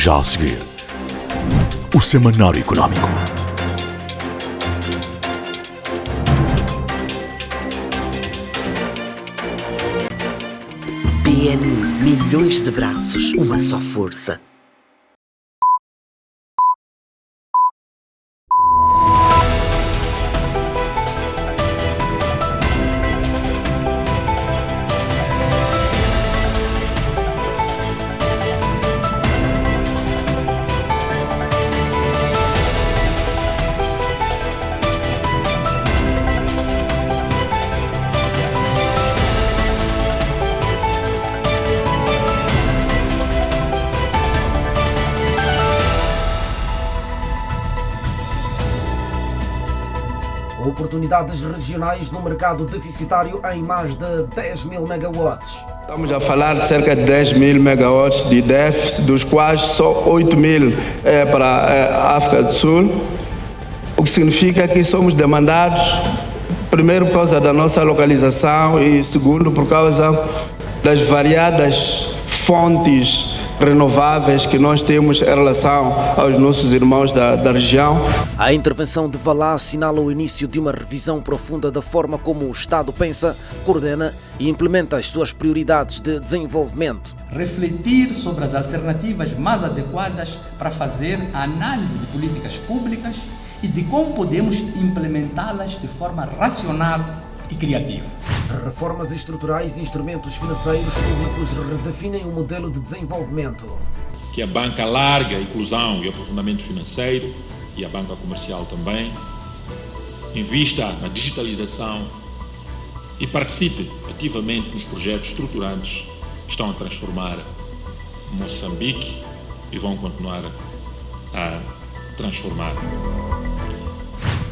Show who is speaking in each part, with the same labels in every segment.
Speaker 1: Já a seguir, o Semanário Económico.
Speaker 2: BNI, milhões de braços, uma só força.
Speaker 3: Oportunidades regionais no mercado deficitário em mais de 10 mil megawatts.
Speaker 4: Estamos a falar de cerca de 10 mil megawatts de déficit, dos quais só 8 mil é para a África do Sul, o que significa que somos demandados, primeiro por causa da nossa localização e segundo por causa das variadas fontes renováveis que nós temos em relação aos nossos irmãos da região.
Speaker 5: A intervenção de Valá assinala o início de uma revisão profunda da forma como o Estado pensa, coordena e implementa as suas prioridades de desenvolvimento.
Speaker 6: Refletir sobre as alternativas mais adequadas para fazer a análise de políticas públicas e de como podemos implementá-las de forma racional e criativa.
Speaker 3: Reformas estruturais e instrumentos financeiros públicos redefinem o modelo de desenvolvimento.
Speaker 7: Que a banca larga, a inclusão e aprofundamento financeiro, e a banca comercial também, invista na digitalização e participe ativamente nos projetos estruturantes que estão a transformar Moçambique e vão continuar a transformar.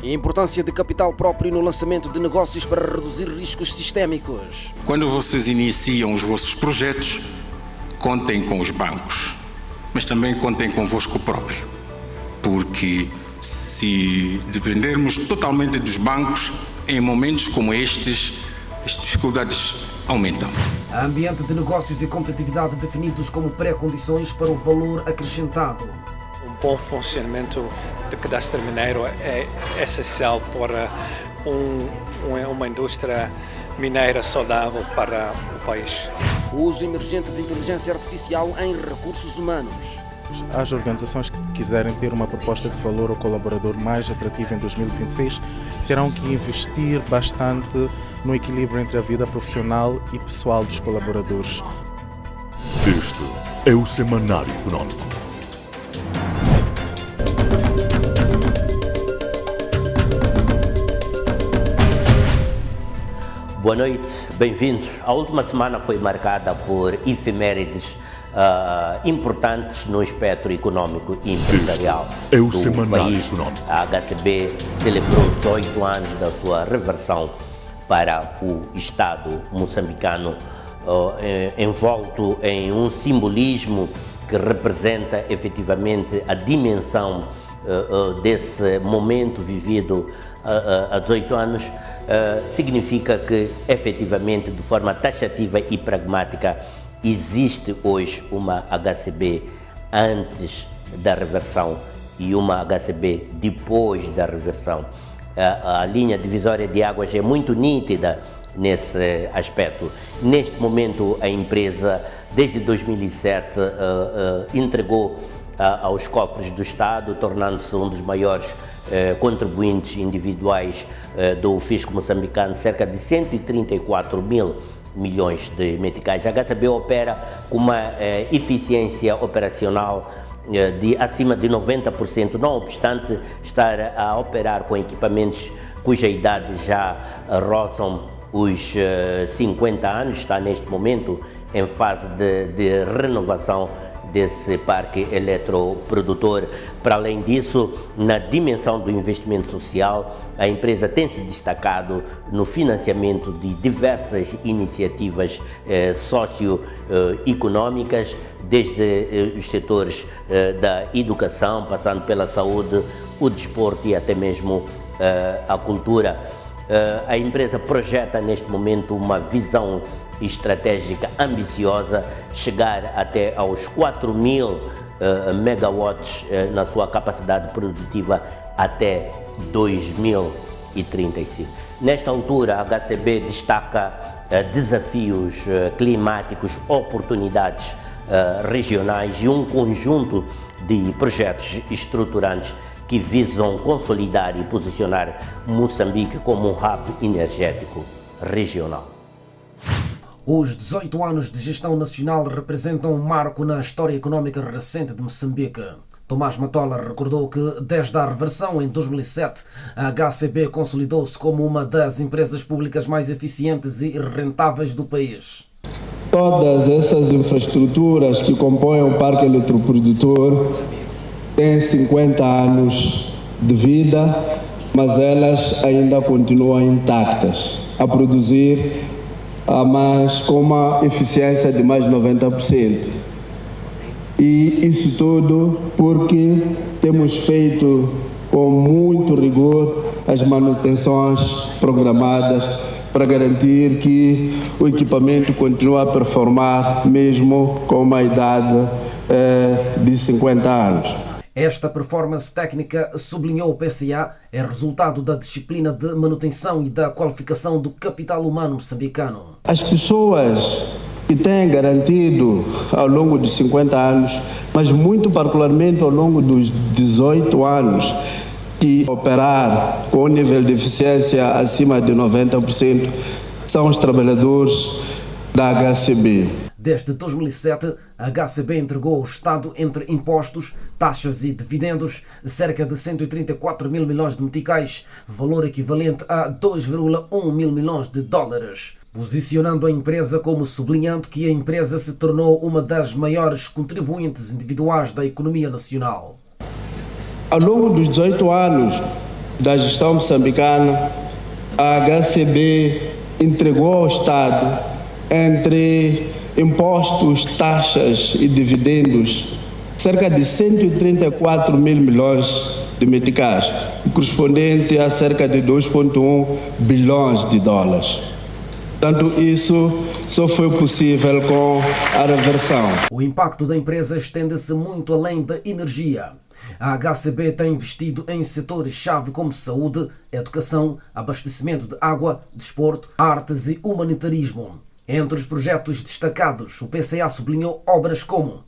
Speaker 5: A importância de capital próprio no lançamento de negócios para reduzir riscos sistémicos.
Speaker 8: Quando vocês iniciam os vossos projetos, contem com os bancos, mas também contem convosco próprio, porque se dependermos totalmente dos bancos, em momentos como estes, as dificuldades aumentam.
Speaker 3: Ambiente de negócios e competitividade definidos como pré-condições para o valor acrescentado.
Speaker 9: Um bom funcionamento do cadastro mineiro é essencial para uma indústria mineira saudável para o país.
Speaker 5: O uso emergente de inteligência artificial em recursos humanos.
Speaker 10: As organizações que quiserem ter uma proposta de valor ao colaborador mais atrativa em 2026 terão que investir bastante no equilíbrio entre a vida profissional e pessoal dos colaboradores.
Speaker 1: Este é o Semanário Económico.
Speaker 11: Boa noite, bem-vindos. A última semana foi marcada por efemérides importantes no espectro econômico e empresarial
Speaker 1: é o
Speaker 11: do
Speaker 1: Semanário
Speaker 11: país.
Speaker 1: Económico.
Speaker 11: A HCB celebrou 18 anos da sua reversão para o Estado moçambicano, envolto em um simbolismo que representa efetivamente a dimensão desse momento vivido há 18 anos. Significa que, efetivamente, de forma taxativa e pragmática, existe hoje uma HCB antes da reversão e uma HCB depois da reversão. A linha divisória de águas é muito nítida nesse aspecto. Neste momento, a empresa, desde 2007, entregou aos cofres do Estado, tornando-se um dos maiores contribuintes individuais do fisco moçambicano, cerca de 134 mil milhões de meticais. A HCB opera com uma eficiência operacional de acima de 90%, não obstante estar a operar com equipamentos cuja idade já roçam os 50 anos, está neste momento em fase de renovação desse parque eletroprodutor. Para além disso, na dimensão do investimento social, a empresa tem se destacado no financiamento de diversas iniciativas socioeconômicas, desde os setores da educação, passando pela saúde, o desporto e até mesmo a cultura. A empresa projeta neste momento uma visão estratégica ambiciosa, chegar até aos 4 mil megawatts na sua capacidade produtiva até 2035. Nesta altura, a HCB destaca desafios climáticos, oportunidades regionais e um conjunto de projetos estruturantes que visam consolidar e posicionar Moçambique como um hub energético regional.
Speaker 5: Os 18 anos de gestão nacional representam um marco na história económica recente de Moçambique. Tomás Matola recordou que, desde a reversão em 2007, a HCB consolidou-se como uma das empresas públicas mais eficientes e rentáveis do país.
Speaker 4: Todas essas infraestruturas que compõem o parque eletroprodutor têm 50 anos de vida, mas elas ainda continuam intactas, a produzir mas com uma eficiência de mais de 90%. E isso tudo porque temos feito com muito rigor as manutenções programadas para garantir que o equipamento continue a performar mesmo com uma idade de 50 anos.
Speaker 5: Esta performance técnica, sublinhou o PCA, é resultado da disciplina de manutenção e da qualificação do capital humano moçambicano.
Speaker 4: As pessoas que têm garantido ao longo dos 50 anos, mas muito particularmente ao longo dos 18 anos, que operar com um nível de eficiência acima de 90%, são os trabalhadores da HCB.
Speaker 5: Desde 2007, a HCB entregou ao Estado, entre impostos, taxas e dividendos, cerca de 134 mil milhões de meticais, valor equivalente a 2,1 mil milhões de dólares, posicionando a empresa como sublinhando que a empresa se tornou uma das maiores contribuintes individuais da economia nacional.
Speaker 4: Ao longo dos 18 anos da gestão moçambicana, a HCB entregou ao Estado, entre impostos, taxas e dividendos, cerca de 134 mil milhões de meticais, correspondente a cerca de 2,1 bilhões de dólares. Portanto, isso só foi possível com a reversão.
Speaker 5: O impacto da empresa estende-se muito além da energia. A HCB tem investido em setores-chave como saúde, educação, abastecimento de água, desporto, artes e humanitarismo. Entre os projetos destacados, o PCA sublinhou obras como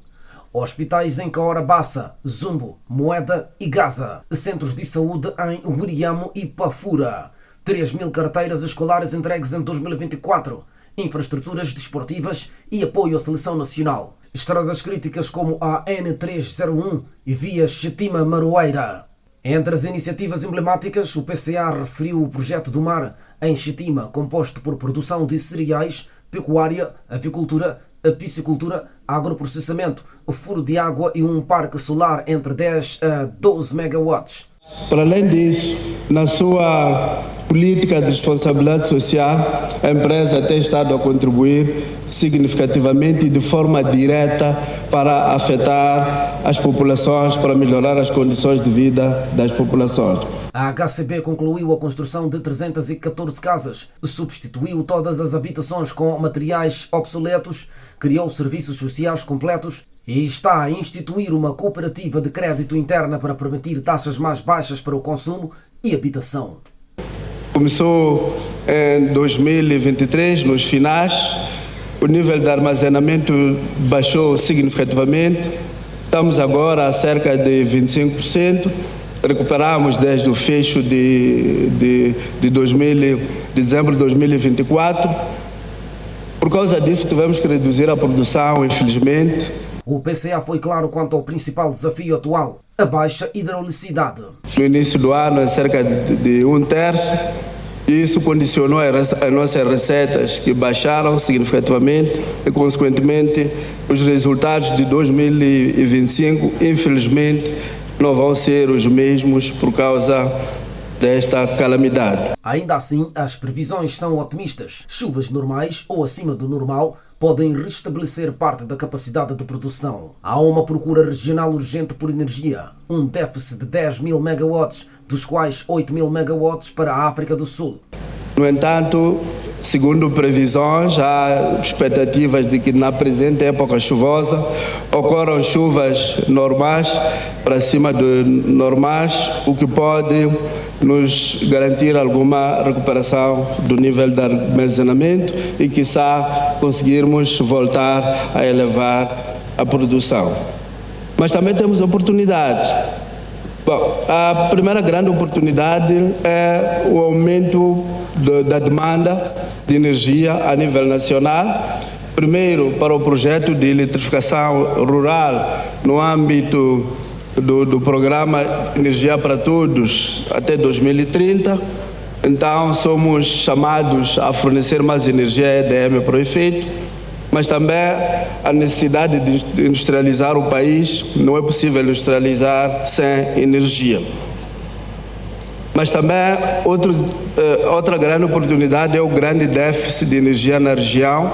Speaker 5: hospitais em Caorabassa, Zumbo, Moeda e Gaza, centros de saúde em Muriamo e Pafura, 3 mil carteiras escolares entregues em 2024, infraestruturas desportivas e apoio à seleção nacional, estradas críticas como a N301 e via Chetima-Maroeira. Entre as iniciativas emblemáticas, o PCA referiu o projeto do mar em Chetima, composto por produção de cereais, pecuária, avicultura, piscicultura, agroprocessamento, furo de água e um parque solar entre 10 a 12 megawatts.
Speaker 4: Para além disso, na sua política de responsabilidade social, a empresa tem estado a contribuir significativamente e de forma direta para afetar as populações, para melhorar as condições de vida das populações.
Speaker 5: A HCB concluiu a construção de 314 casas, substituiu todas as habitações com materiais obsoletos, criou serviços sociais completos e está a instituir uma cooperativa de crédito interna para permitir taxas mais baixas para o consumo e habitação.
Speaker 4: Começou em 2023, nos finais, o nível de armazenamento baixou significativamente, estamos agora a cerca de 25%, recuperamos desde o fecho de dezembro de 2024. Por causa disso, tivemos que reduzir a produção, infelizmente.
Speaker 5: O PCA foi claro quanto ao principal desafio atual, a baixa hidraulicidade.
Speaker 4: No início do ano, é cerca de 1/3, e isso condicionou as nossas receitas, que baixaram significativamente, e, consequentemente, os resultados de 2025, infelizmente, não vão ser os mesmos por causa desta calamidade.
Speaker 5: Ainda assim, as previsões são otimistas. Chuvas normais ou acima do normal podem restabelecer parte da capacidade de produção. Há uma procura regional urgente por energia, um déficit de 10 mil megawatts, dos quais 8 mil megawatts para a África do Sul.
Speaker 4: No entanto, Segundo previsões, há expectativas de que na presente época chuvosa ocorram chuvas normais para cima de normais, o que pode nos garantir alguma recuperação do nível de armazenamento e, quiçá, conseguirmos voltar a elevar a produção. Mas também temos oportunidades. Bom, a primeira grande oportunidade é o aumento da demanda de energia a nível nacional. Primeiro, para o projeto de eletrificação rural no âmbito do programa Energia para Todos até 2030. Então, somos chamados a fornecer mais energia EDM para o efeito, mas também a necessidade de industrializar o país. Não é possível industrializar sem energia. Mas também outra grande oportunidade é o grande déficit de energia na região.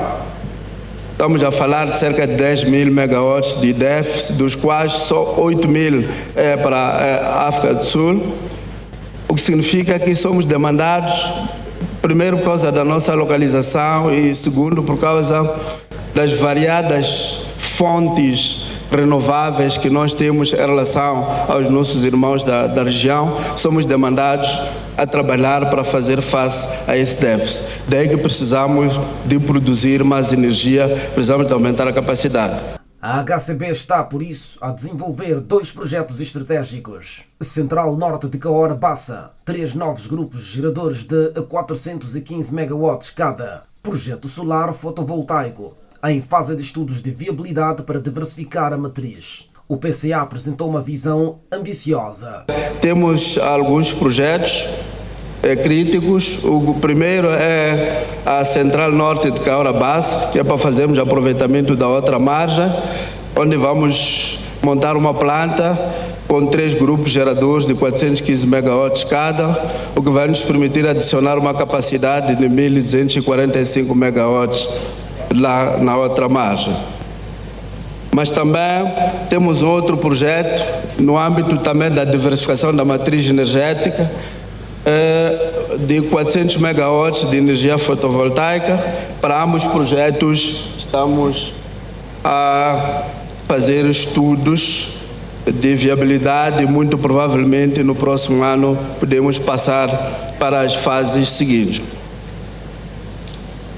Speaker 4: Estamos a falar de cerca de 10 mil megawatts de déficit, dos quais só 8 mil é para a África do Sul, o que significa que somos demandados, primeiro por causa da nossa localização e segundo por causa das variadas fontes renováveis que nós temos em relação aos nossos irmãos da região. Somos demandados a trabalhar para fazer face a esse déficit. Daí que precisamos de produzir mais energia, precisamos de aumentar a capacidade.
Speaker 5: A HCB está, por isso, a desenvolver 2 projetos estratégicos. Central Norte de Caora Bassa, 3 novos grupos geradores de 415 megawatts cada. Projeto solar fotovoltaico, em fase de estudos de viabilidade para diversificar a matriz. O PCA apresentou uma visão ambiciosa.
Speaker 4: Temos alguns projetos críticos. O primeiro é a Central Norte de Caora Bassa, que é para fazermos aproveitamento da outra margem, onde vamos montar uma planta com 3 grupos geradores de 415 megawatts cada, o que vai nos permitir adicionar uma capacidade de 1.245 megawatts lá na outra margem. Mas também temos outro projeto no âmbito também da diversificação da matriz energética, de 400 megawatts de energia fotovoltaica. Para ambos os projetos estamos a fazer estudos de viabilidade e muito provavelmente no próximo ano podemos passar para as fases seguintes.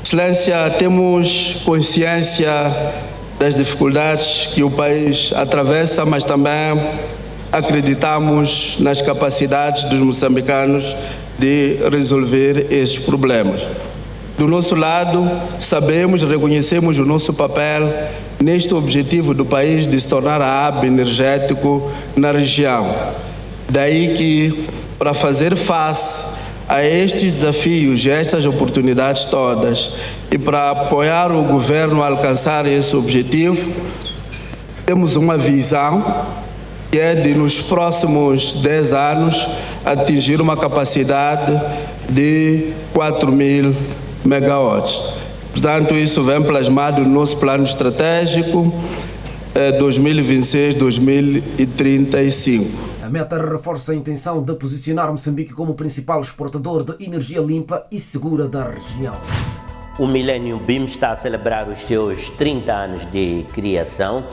Speaker 4: Excelência, temos consciência das dificuldades que o país atravessa, mas também acreditamos nas capacidades dos moçambicanos de resolver esses problemas. Do nosso lado, sabemos, reconhecemos o nosso papel neste objetivo do país de se tornar a hub energético na região. Daí que, para fazer face a estes desafios e a estas oportunidades todas e para apoiar o governo a alcançar esse objetivo, temos uma visão que é de, nos próximos 10 anos, atingir uma capacidade de 4 mil megawatts. Portanto, isso vem plasmado no nosso plano estratégico 2026-2035.
Speaker 5: A meta reforça a intenção de posicionar Moçambique como principal exportador de energia limpa e segura da região.
Speaker 11: O Millennium BIM está a celebrar os seus 30 anos de criação,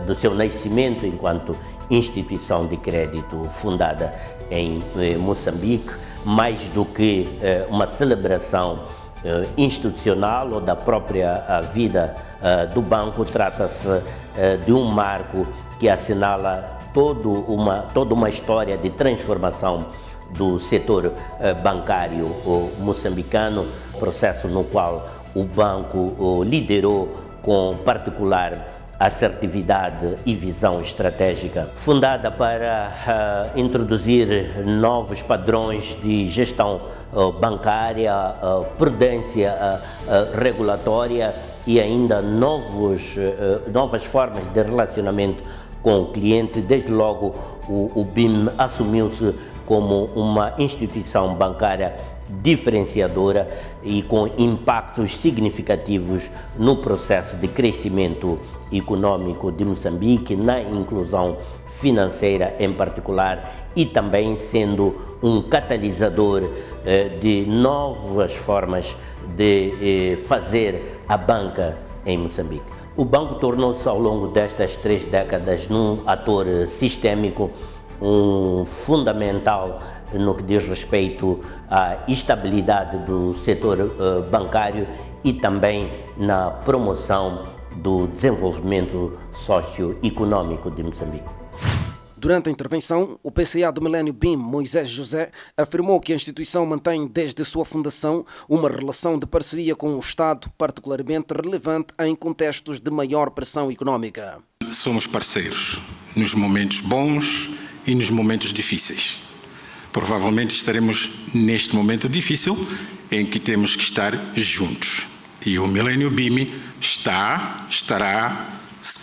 Speaker 11: do seu nascimento enquanto instituição de crédito fundada em Moçambique. Mais do que uma celebração institucional ou da própria vida do banco, trata-se de um marco que assinala toda uma história de transformação do setor bancário moçambicano, processo no qual o banco liderou com particular assertividade e visão estratégica, fundada para introduzir novos padrões de gestão bancária, prudência regulatória e ainda novas formas de relacionamento com o cliente. Desde logo, o BIM assumiu-se como uma instituição bancária diferenciadora e com impactos significativos no processo de crescimento econômico de Moçambique, na inclusão financeira em particular, e também sendo um catalisador de novas formas de fazer a banca em Moçambique. O banco tornou-se ao longo destas 3 décadas num ator sistêmico, fundamental no que diz respeito à estabilidade do setor bancário e também na promoção do desenvolvimento socioeconômico de Moçambique.
Speaker 5: Durante a intervenção, o PCA do Milênio BIM, Moisés José, afirmou que a instituição mantém desde sua fundação uma relação de parceria com o Estado particularmente relevante em contextos de maior pressão económica.
Speaker 8: Somos parceiros nos momentos bons e nos momentos difíceis. Provavelmente estaremos neste momento difícil em que temos que estar juntos. E o Milênio BIM estará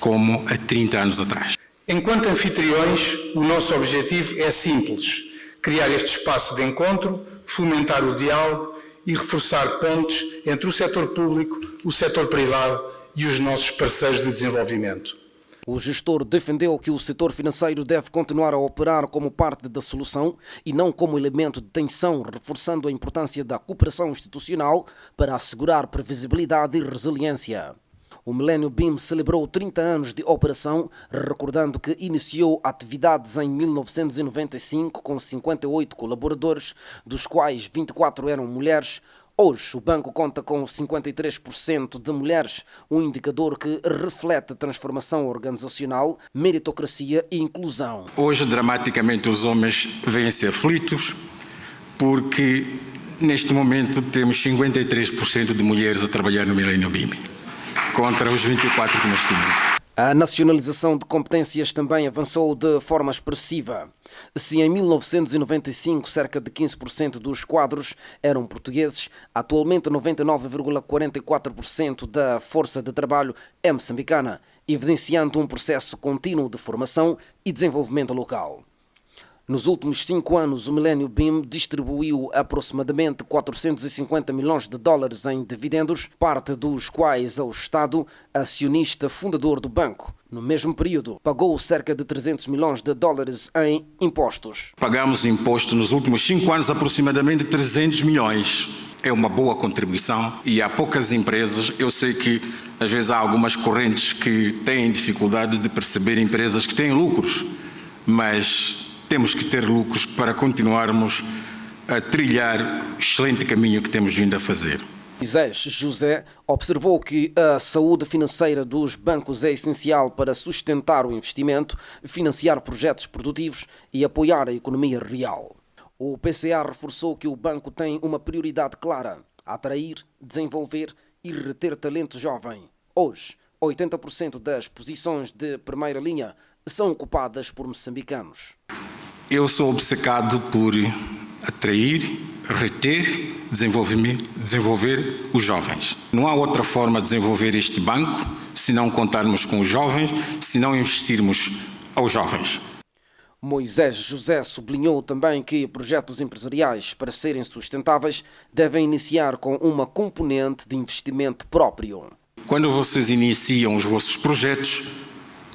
Speaker 8: como há 30 anos atrás.
Speaker 12: Enquanto anfitriões, o nosso objetivo é simples: criar este espaço de encontro, fomentar o diálogo e reforçar pontes entre o setor público, o setor privado e os nossos parceiros de desenvolvimento.
Speaker 5: O gestor defendeu que o setor financeiro deve continuar a operar como parte da solução e não como elemento de tensão, reforçando a importância da cooperação institucional para assegurar previsibilidade e resiliência. O Milênio BIM celebrou 30 anos de operação, recordando que iniciou atividades em 1995 com 58 colaboradores, dos quais 24 eram mulheres. Hoje, o banco conta com 53% de mulheres, um indicador que reflete transformação organizacional, meritocracia e inclusão.
Speaker 8: Hoje, dramaticamente, os homens vêm-se aflitos porque, neste momento, temos 53% de mulheres a trabalhar no Milênio BIM, contra os 24 que nós tínhamos.
Speaker 5: A nacionalização de competências também avançou de forma expressiva. Se em 1995 cerca de 15% dos quadros eram portugueses, atualmente 99,44% da força de trabalho é moçambicana, evidenciando um processo contínuo de formação e desenvolvimento local. Nos últimos 5 anos, o Milênio BIM distribuiu aproximadamente 450 milhões de dólares em dividendos, parte dos quais ao Estado, acionista fundador do banco. No mesmo período, pagou cerca de 300 milhões de dólares em impostos.
Speaker 8: Pagamos imposto nos últimos 5 anos aproximadamente 300 milhões. É uma boa contribuição e há poucas empresas. Eu sei que às vezes há algumas correntes que têm dificuldade de perceber empresas que têm lucros, mas temos que ter lucros para continuarmos a trilhar o excelente caminho que temos vindo a fazer.
Speaker 5: Moisés José observou que a saúde financeira dos bancos é essencial para sustentar o investimento, financiar projetos produtivos e apoiar a economia real. O PCA reforçou que o banco tem uma prioridade clara: atrair, desenvolver e reter talento jovem. Hoje, 80% das posições de primeira linha são ocupadas por moçambicanos.
Speaker 8: Eu sou obcecado por atrair, reter, desenvolver os jovens. Não há outra forma de desenvolver este banco se não contarmos com os jovens, se não investirmos aos jovens.
Speaker 5: Moisés José sublinhou também que projetos empresariais, para serem sustentáveis, devem iniciar com uma componente de investimento próprio.
Speaker 8: Quando vocês iniciam os vossos projetos,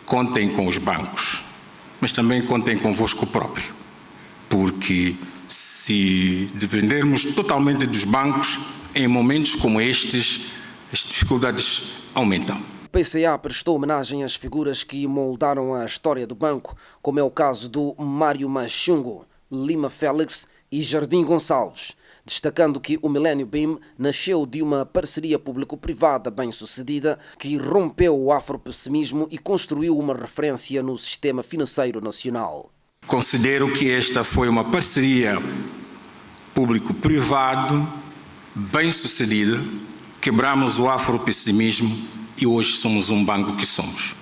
Speaker 8: contem com os bancos, mas também contem convosco próprio, porque se dependermos totalmente dos bancos, em momentos como estes, as dificuldades aumentam.
Speaker 5: O PCA prestou homenagem às figuras que moldaram a história do banco, como é o caso do Mário Machungo, Lima Félix e Jardim Gonçalves, destacando que o Milênio BIM nasceu de uma parceria público-privada bem-sucedida que rompeu o afropessimismo e construiu uma referência no sistema financeiro nacional.
Speaker 8: Considero que esta foi uma parceria público-privado bem-sucedida, quebramos o afropessimismo e hoje somos um banco que somos.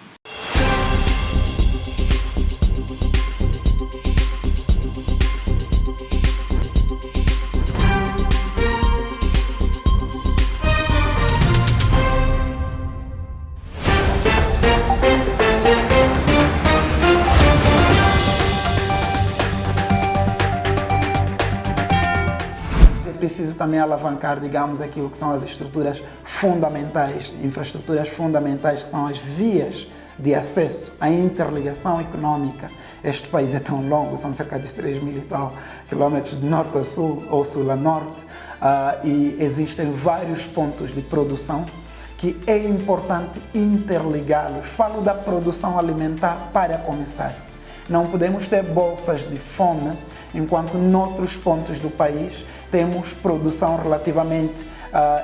Speaker 13: preciso também alavancar, digamos, aquilo que são as estruturas fundamentais, infraestruturas fundamentais, que são as vias de acesso à interligação econômica. Este país é tão longo, são cerca de 3.000 e tal quilómetros de norte a sul ou sul a norte, e existem vários pontos de produção que é importante interligá-los. Falo da produção alimentar para começar. Não podemos ter bolsas de fome enquanto noutros pontos do país temos produção relativamente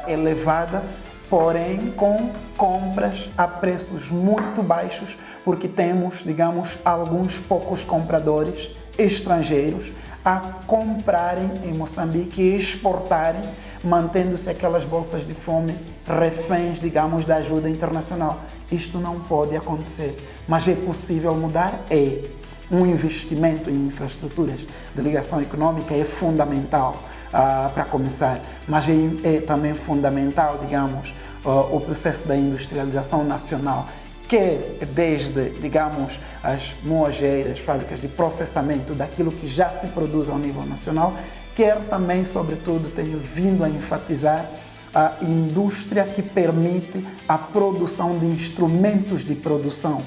Speaker 13: elevada, porém com compras a preços muito baixos, porque temos, digamos, alguns poucos compradores estrangeiros a comprarem em Moçambique e exportarem, mantendo-se aquelas bolsas de fome reféns, digamos, da ajuda internacional. Isto não pode acontecer, mas é possível mudar? É. Um investimento em infraestruturas de ligação econômica é fundamental para começar, mas é também fundamental, digamos, o processo da industrialização nacional, quer desde, digamos, as moageiras, fábricas de processamento daquilo que já se produz ao nível nacional, quer também, sobretudo, tenho vindo a enfatizar a indústria que permite a produção de instrumentos de produção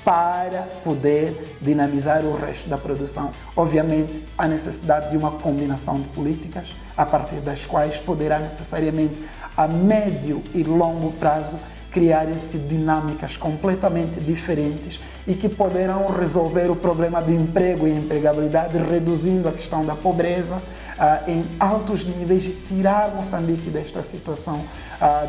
Speaker 13: para poder dinamizar o resto da produção. Obviamente, há necessidade de uma combinação de políticas, a partir das quais poderá necessariamente, a médio e longo prazo, criarem-se dinâmicas completamente diferentes e que poderão resolver o problema do emprego e empregabilidade, reduzindo a questão da pobreza em altos níveis e tirar Moçambique desta situação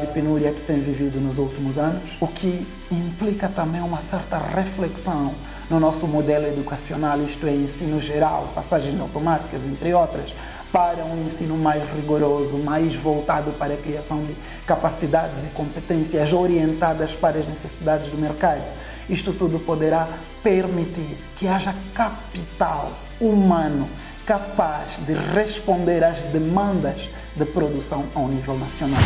Speaker 13: de penúria que tem vivido nos últimos anos, o que implica também uma certa reflexão no nosso modelo educacional, isto é, ensino geral, passagens automáticas, entre outras, para um ensino mais rigoroso, mais voltado para a criação de capacidades e competências orientadas para as necessidades do mercado. Isto tudo poderá permitir que haja capital humano capaz de responder às demandas de produção ao nível nacional.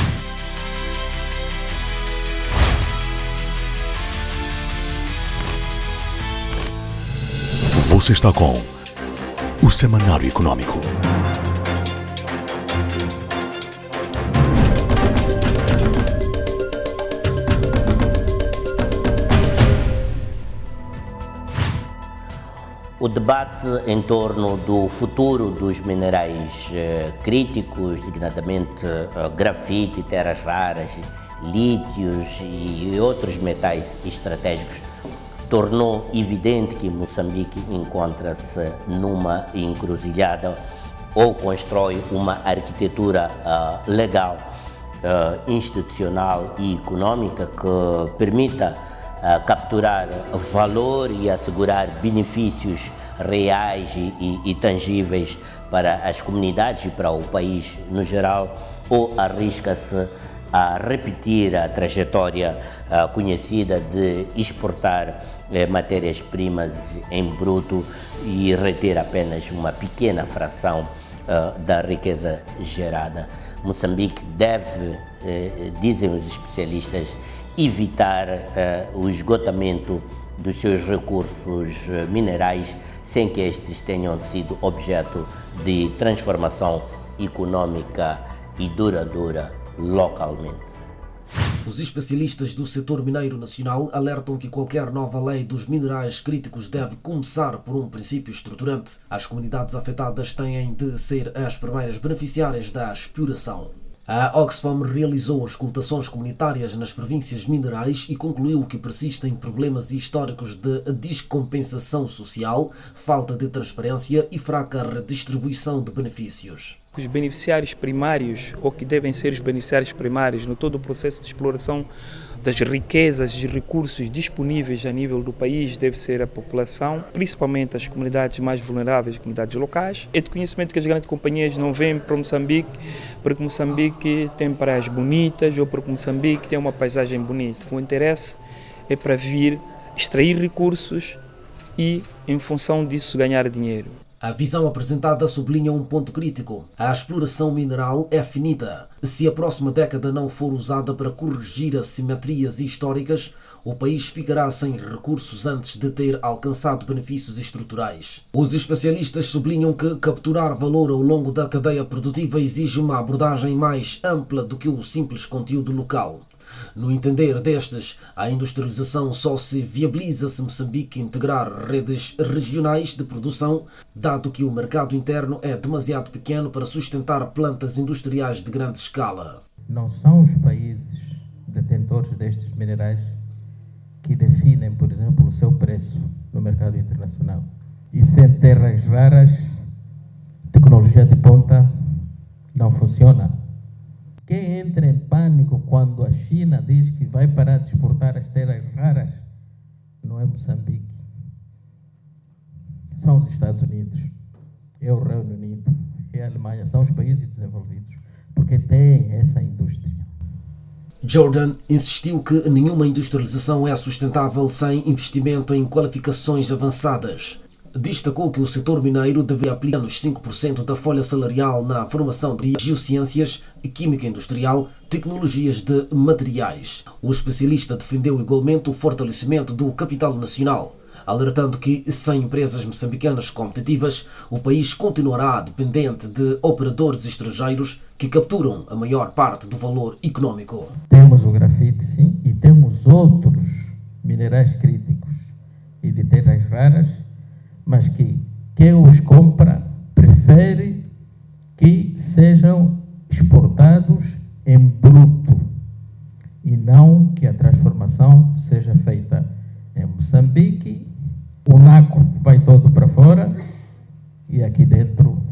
Speaker 1: Você está com o Semanário Econômico.
Speaker 11: O debate em torno do futuro dos minerais críticos, designadamente grafite, terras raras, lítios e outros metais estratégicos, tornou evidente que Moçambique encontra-se numa encruzilhada ou constrói uma arquitetura legal, institucional e econômica que permita capturar valor e assegurar benefícios reais e tangíveis para as comunidades e para o país no geral, ou arrisca-se a repetir a trajetória conhecida de exportar matérias-primas em bruto e reter apenas uma pequena fração da riqueza gerada. Moçambique deve, dizem os especialistas, evitar o esgotamento dos seus recursos minerais sem que estes tenham sido objeto de transformação econômica e duradoura localmente.
Speaker 5: Os especialistas do setor mineiro nacional alertam que qualquer nova lei dos minerais críticos deve começar por um princípio estruturante. As comunidades afetadas têm de ser as primeiras beneficiárias da exploração. A Oxfam realizou escutações comunitárias nas províncias minerais e concluiu que persistem problemas históricos de descompensação social, falta de transparência e fraca redistribuição de benefícios.
Speaker 14: Os beneficiários primários, ou que devem ser os beneficiários primários no todo o processo de exploração das riquezas e recursos disponíveis a nível do país, deve ser a população, principalmente as comunidades mais vulneráveis, as comunidades locais. É de conhecimento que as grandes companhias não vêm para Moçambique porque Moçambique tem praias bonitas ou porque Moçambique tem uma paisagem bonita. O interesse é para vir extrair recursos e, em função disso, ganhar dinheiro.
Speaker 5: A visão apresentada sublinha um ponto crítico. A exploração mineral é finita. Se a próxima década não for usada para corrigir assimetrias históricas, o país ficará sem recursos antes de ter alcançado benefícios estruturais. Os especialistas sublinham que capturar valor ao longo da cadeia produtiva exige uma abordagem mais ampla do que o simples conteúdo local. No entender destes, a industrialização só se viabiliza se Moçambique integrar redes regionais de produção, dado que o mercado interno é demasiado pequeno para sustentar plantas industriais de grande escala.
Speaker 15: Não são os países detentores destes minerais que definem, por exemplo, o seu preço no mercado internacional. E sem terras raras, tecnologia de ponta não funciona. Quem entra em pânico quando a China diz que vai parar de exportar as terras raras não é Moçambique. São os Estados Unidos, é o Reino Unido, é a Alemanha, são os países desenvolvidos, porque têm essa indústria.
Speaker 5: Jordan insistiu que nenhuma industrialização é sustentável sem investimento em qualificações avançadas. Destacou que o setor mineiro deveria aplicar nos 5% da folha salarial na formação de geociências, química industrial, tecnologias de materiais. O especialista defendeu igualmente o fortalecimento do capital nacional, alertando que, sem empresas moçambicanas competitivas, o país continuará dependente de operadores estrangeiros que capturam a maior parte do valor econômico.
Speaker 15: Temos o grafite, sim, e temos outros minerais críticos e de terras raras, mas que quem os compra prefere que sejam exportados em bruto e não que a transformação seja feita em Moçambique. O naco vai todo para fora e aqui dentro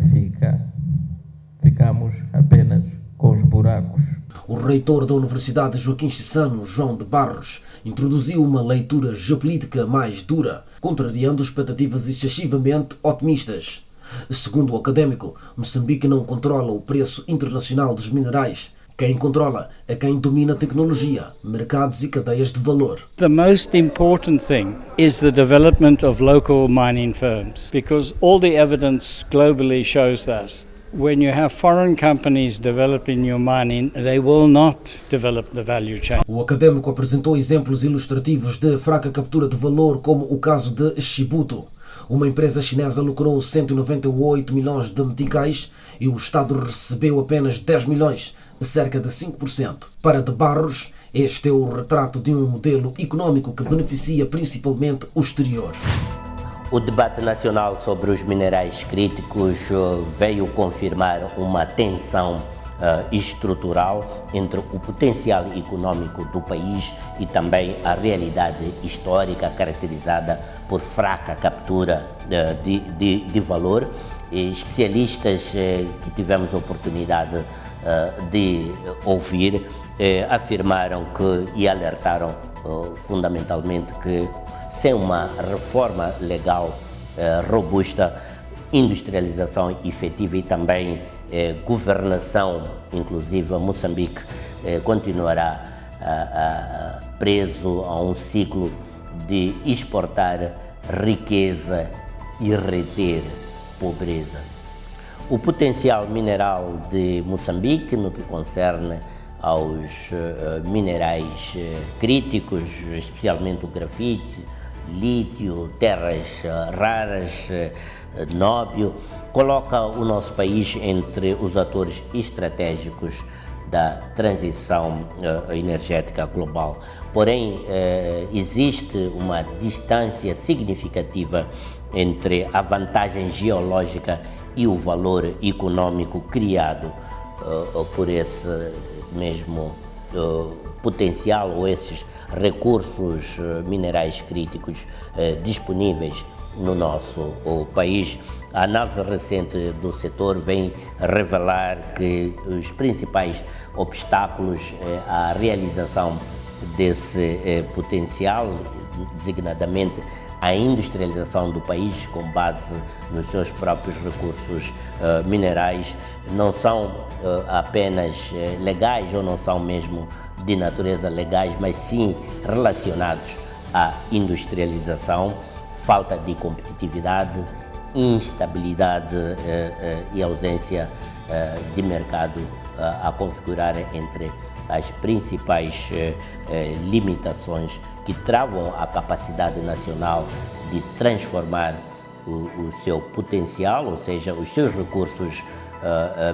Speaker 15: ficamos apenas com os buracos.
Speaker 5: O reitor da Universidade Joaquim Chissano, João de Barros, introduziu uma leitura geopolítica mais dura, contrariando expectativas excessivamente otimistas. Segundo o académico, Moçambique não controla o preço internacional dos minerais. Quem controla é quem domina a tecnologia, mercados e cadeias de valor.
Speaker 16: The most important thing is the development of local mining firms, because all the evidence globally shows that. When you have foreign companies developing new mining, they will not develop the value chain.
Speaker 5: O académico apresentou exemplos ilustrativos de fraca captura de valor, como o caso de Chibuto. Uma empresa chinesa lucrou 198 milhões de meticais e o Estado recebeu apenas 10 milhões, cerca de 5%. Para De Barros, este é o retrato de um modelo econômico que beneficia principalmente o exterior.
Speaker 11: O debate nacional sobre os minerais críticos veio confirmar uma tensão estrutural entre o potencial econômico do país e também a realidade histórica caracterizada por fraca captura de valor. Especialistas que tivemos a oportunidade de ouvir afirmaram e alertaram fundamentalmente que sem uma reforma legal robusta, industrialização efetiva e também governação inclusiva, Moçambique continuará preso a um ciclo de exportar riqueza e reter pobreza. O potencial mineral de Moçambique, no que concerne aos minerais críticos, especialmente o grafite, lítio, terras raras, nióbio, coloca o nosso país entre os atores estratégicos da transição energética global. Porém, existe uma distância significativa entre a vantagem geológica e o valor econômico criado por esse mesmo potencial ou esses recursos minerais críticos disponíveis no nosso país. A análise recente do setor vem revelar que os principais obstáculos à realização desse potencial, designadamente a industrialização do país com base nos seus próprios recursos minerais, não são apenas legais ou não são mesmo de natureza legais, mas sim relacionados à industrialização, falta de competitividade, instabilidade e ausência de mercado a configurar entre as principais limitações que travam a capacidade nacional de transformar o seu potencial, ou seja, os seus recursos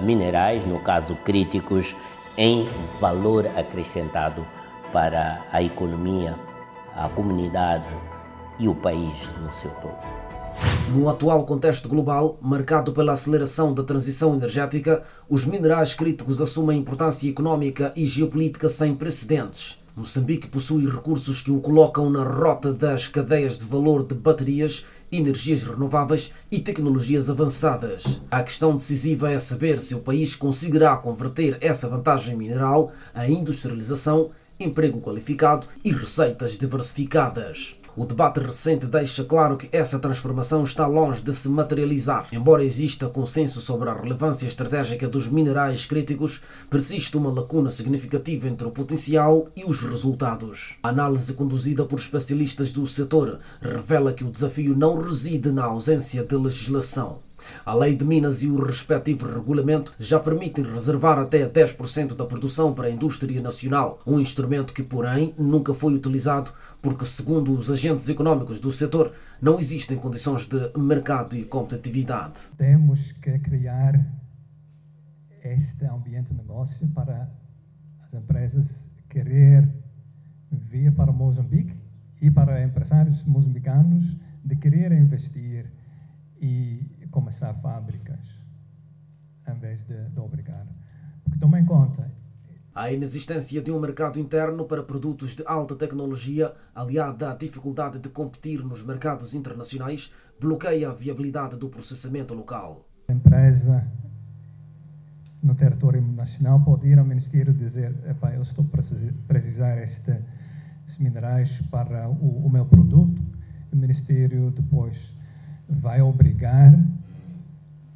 Speaker 11: minerais, no caso críticos, em valor acrescentado para a economia, a comunidade e o país no seu todo.
Speaker 5: No atual contexto global, marcado pela aceleração da transição energética, os minerais críticos assumem importância económica e geopolítica sem precedentes. Moçambique possui recursos que o colocam na rota das cadeias de valor de baterias, energias renováveis e tecnologias avançadas. A questão decisiva é saber se o país conseguirá converter essa vantagem mineral em industrialização, emprego qualificado e receitas diversificadas. O debate recente deixa claro que essa transformação está longe de se materializar. Embora exista consenso sobre a relevância estratégica dos minerais críticos, persiste uma lacuna significativa entre o potencial e os resultados. A análise conduzida por especialistas do setor revela que o desafio não reside na ausência de legislação. A Lei de Minas e o respectivo regulamento já permitem reservar até 10% da produção para a indústria nacional, um instrumento que, porém, nunca foi utilizado porque, segundo os agentes econômicos do setor, não existem condições de mercado e competitividade.
Speaker 17: Temos que criar este ambiente de negócio para as empresas querer vir para Moçambique e para empresários moçambicanos de querer investir e começar fábricas, em vez de obrigar. Porque toma em conta
Speaker 5: a inexistência de um mercado interno para produtos de alta tecnologia, aliada à dificuldade de competir nos mercados internacionais, bloqueia a viabilidade do processamento local.
Speaker 17: A empresa no território nacional pode ir ao Ministério e dizer: eu estou a precisar estes minerais para o meu produto. O Ministério depois vai obrigar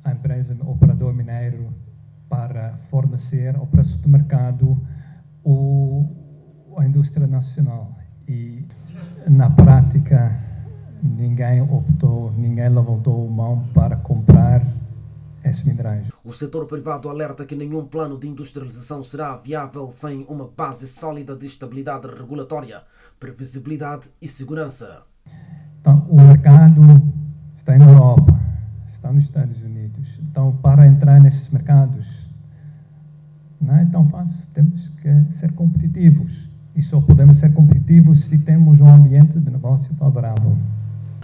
Speaker 17: a empresa, o operador mineiro, para fornecer ao preço de mercado a indústria nacional. E, na prática, ninguém levantou a mão para comprar esses minerais.
Speaker 5: O setor privado alerta que nenhum plano de industrialização será viável sem uma base sólida de estabilidade regulatória, previsibilidade e segurança.
Speaker 17: Então, o mercado está na Europa, está nos Estados Unidos. Então, para entrar nesses mercados, não é tão fácil. Temos que ser competitivos. E só podemos ser competitivos se temos um ambiente de negócio favorável.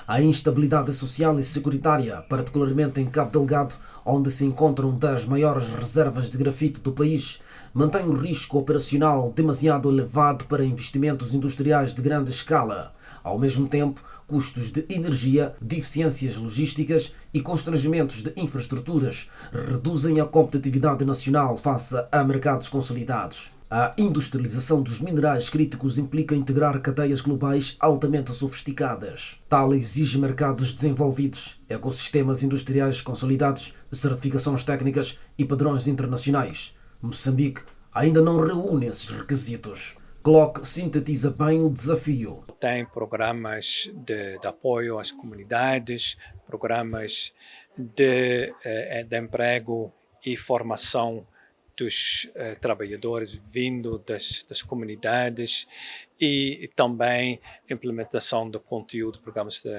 Speaker 5: A instabilidade social e securitária, particularmente em Cabo Delgado, onde se encontram das maiores reservas de grafite do país, mantém o risco operacional demasiado elevado para investimentos industriais de grande escala. Ao mesmo tempo, custos de energia, deficiências logísticas e constrangimentos de infraestruturas reduzem a competitividade nacional face a mercados consolidados. A industrialização dos minerais críticos implica integrar cadeias globais altamente sofisticadas. Tal exige mercados desenvolvidos, ecossistemas industriais consolidados, certificações técnicas e padrões internacionais. Moçambique ainda não reúne esses requisitos. Clock sintetiza bem o desafio.
Speaker 9: Tem programas de apoio às comunidades, programas de emprego e formação dos trabalhadores vindo das comunidades e também implementação de conteúdo, programas de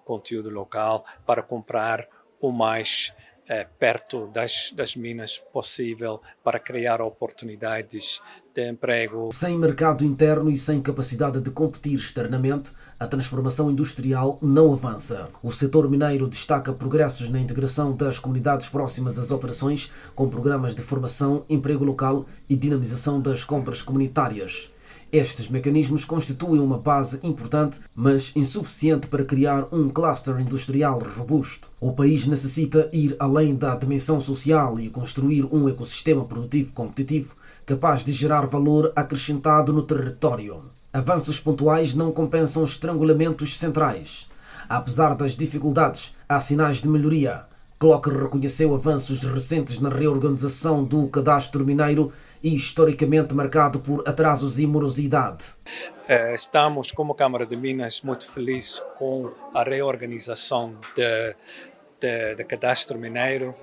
Speaker 9: conteúdo local para comprar o mais perto das minas possível para criar oportunidades de emprego.
Speaker 5: Sem mercado interno e sem capacidade de competir externamente, a transformação industrial não avança. O setor mineiro destaca progressos na integração das comunidades próximas às operações, com programas de formação, emprego local e dinamização das compras comunitárias. Estes mecanismos constituem uma base importante, mas insuficiente para criar um cluster industrial robusto. O país necessita ir além da dimensão social e construir um ecossistema produtivo competitivo capaz de gerar valor acrescentado no território. Avanços pontuais não compensam estrangulamentos centrais. Apesar das dificuldades, há sinais de melhoria. Clock reconheceu avanços recentes na reorganização do cadastro mineiro e historicamente marcado por atrasos e morosidade.
Speaker 9: Estamos, como Câmara de Minas, muito felizes com a reorganização do cadastro mineiro.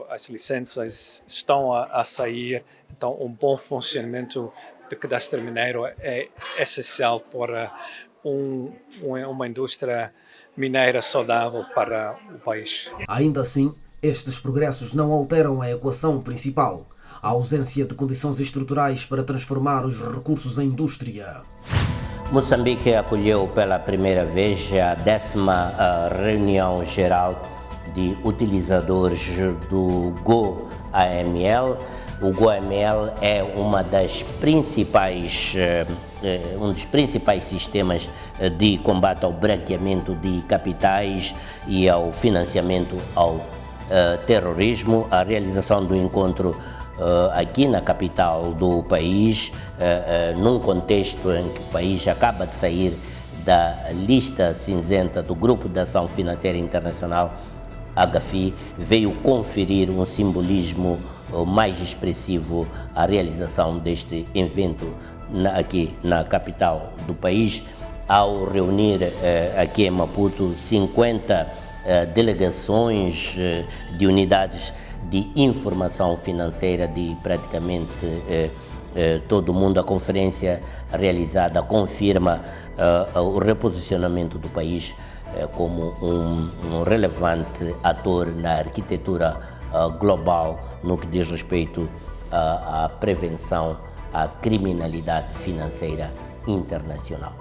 Speaker 9: As licenças estão a sair, então um bom funcionamento do cadastro mineiro é essencial para uma indústria mineira saudável para o país.
Speaker 5: Ainda assim, estes progressos não alteram a equação principal: a ausência de condições estruturais para transformar os recursos em indústria.
Speaker 11: Moçambique acolheu pela primeira vez a 10ª reunião geral de utilizadores do GoAML. O GoAML é uma das principais, um dos principais sistemas de combate ao branqueamento de capitais e ao financiamento ao terrorismo. A realização do encontro aqui na capital do país, num contexto em que o país acaba de sair da lista cinzenta do Grupo de Ação Financeira Internacional, GAFI, veio conferir um simbolismo mais expressivo à realização deste evento aqui na capital do país, ao reunir aqui em Maputo 50 delegações de unidades de informação financeira de praticamente todo o mundo. A conferência realizada confirma o reposicionamento do país como um relevante ator na arquitetura global no que diz respeito à prevenção à criminalidade financeira internacional.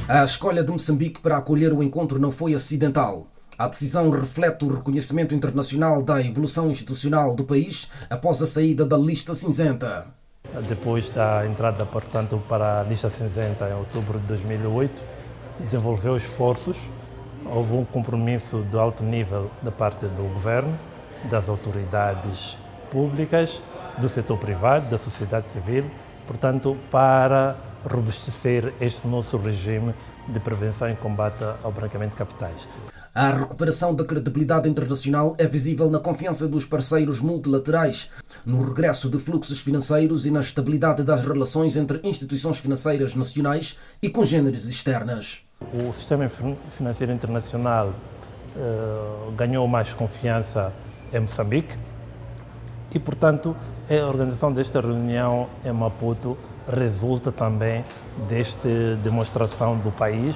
Speaker 5: A escolha de Moçambique para acolher o encontro não foi acidental. A decisão reflete o reconhecimento internacional da evolução institucional do país após a saída da lista cinzenta.
Speaker 18: Depois da entrada, portanto, para a lista cinzenta em outubro de 2008, desenvolveu esforços. Houve um compromisso de alto nível da parte do governo, das autoridades públicas, do setor privado, da sociedade civil, portanto, para robustecer este nosso regime de prevenção e combate ao branqueamento de capitais.
Speaker 5: A recuperação da credibilidade internacional é visível na confiança dos parceiros multilaterais, no regresso de fluxos financeiros e na estabilidade das relações entre instituições financeiras nacionais e congêneres externas.
Speaker 18: O sistema financeiro internacional ganhou mais confiança em Moçambique e, portanto, a organização desta reunião em Maputo resulta também desta demonstração do país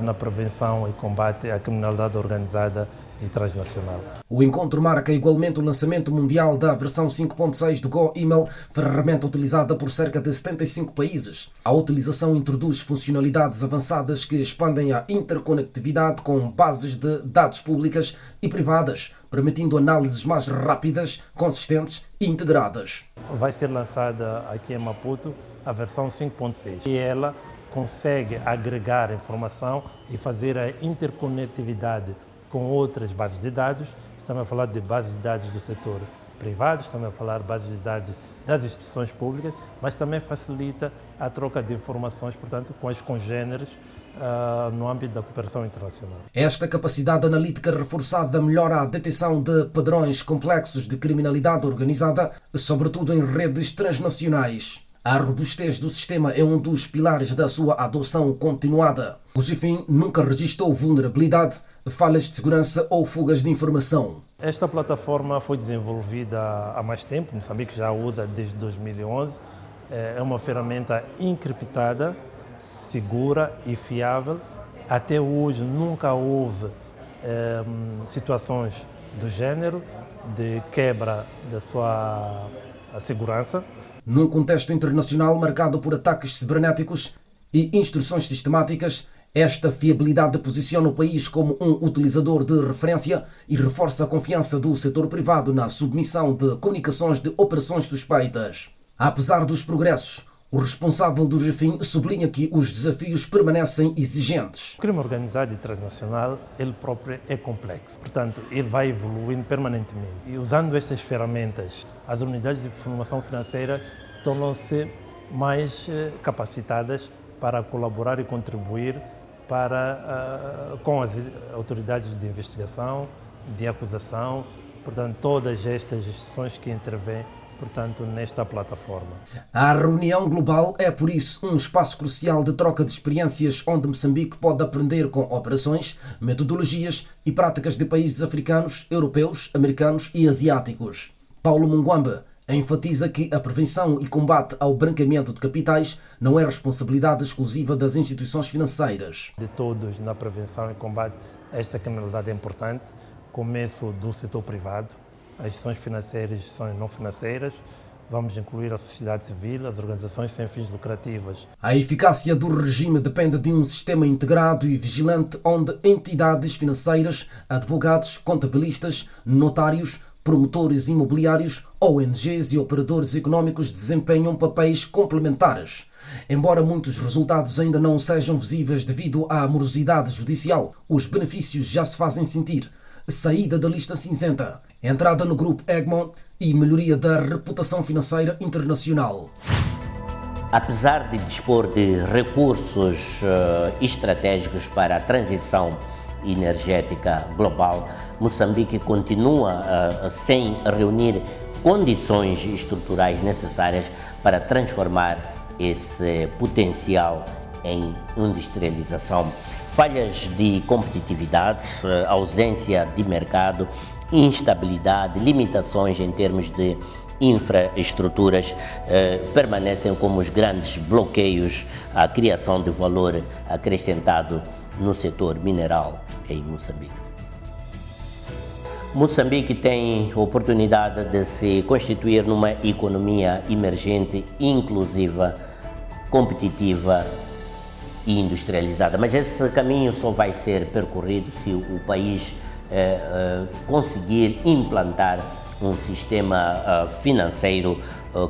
Speaker 18: na prevenção e combate à criminalidade organizada e transnacional.
Speaker 5: O encontro marca igualmente o lançamento mundial da versão 5.6 do GoAML, ferramenta utilizada por cerca de 75 países. A utilização introduz funcionalidades avançadas que expandem a interconectividade com bases de dados públicas e privadas, permitindo análises mais rápidas, consistentes e integradas.
Speaker 18: Vai ser lançada aqui em Maputo a versão 5.6 e ela consegue agregar informação e fazer a interconectividade com outras bases de dados. Estamos a falar de bases de dados do setor privado, estamos a falar de bases de dados das instituições públicas, mas também facilita a troca de informações, portanto, com as congêneres no âmbito da cooperação internacional.
Speaker 5: Esta capacidade analítica reforçada melhora a detecção de padrões complexos de criminalidade organizada, sobretudo em redes transnacionais. A robustez do sistema é um dos pilares da sua adoção continuada. O GIFIN nunca registrou vulnerabilidade, falhas de segurança ou fugas de informação.
Speaker 18: Esta plataforma foi desenvolvida há mais tempo, Moçambique já usa desde 2011. É uma ferramenta encriptada, segura e fiável. Até hoje nunca houve situações do género de quebra da sua segurança.
Speaker 5: Num contexto internacional marcado por ataques cibernéticos e instruções sistemáticas, esta fiabilidade posiciona o país como um utilizador de referência e reforça a confiança do setor privado na submissão de comunicações de operações suspeitas. Apesar dos progressos, o responsável do GIFIN sublinha que os desafios permanecem exigentes.
Speaker 18: O crime organizado e transnacional, ele próprio é complexo, portanto, ele vai evoluindo permanentemente. E usando estas ferramentas, as unidades de informação financeira tornam-se mais capacitadas para colaborar e contribuir com as autoridades de investigação, de acusação, portanto, todas estas instituições que intervêm, portanto, nesta plataforma.
Speaker 5: A reunião global é, por isso, um espaço crucial de troca de experiências onde Moçambique pode aprender com operações, metodologias e práticas de países africanos, europeus, americanos e asiáticos. Paulo Mungwamba, Enfatiza que a prevenção e combate ao branqueamento de capitais não é responsabilidade exclusiva das instituições financeiras.
Speaker 18: De todos na prevenção e combate a esta criminalidade é importante. Começo do setor privado, as instituições financeiras e instituições não financeiras. Vamos incluir a sociedade civil, as organizações sem fins lucrativas.
Speaker 5: A eficácia do regime depende de um sistema integrado e vigilante onde entidades financeiras, advogados, contabilistas, notários, promotores imobiliários, ONGs e operadores económicos desempenham papéis complementares. Embora muitos resultados ainda não sejam visíveis devido à morosidade judicial, os benefícios já se fazem sentir. Saída da lista cinzenta, entrada no grupo Egmont e melhoria da reputação financeira internacional.
Speaker 11: Apesar de dispor de recursos estratégicos para a transição energética global, Moçambique continua sem reunir condições estruturais necessárias para transformar esse potencial em industrialização. Falhas de competitividade, ausência de mercado, instabilidade, limitações em termos de infraestruturas permanecem como os grandes bloqueios à criação de valor acrescentado no setor mineral em Moçambique. Moçambique tem oportunidade de se constituir numa economia emergente, inclusiva, competitiva e industrializada, mas esse caminho só vai ser percorrido se o país conseguir implantar um sistema financeiro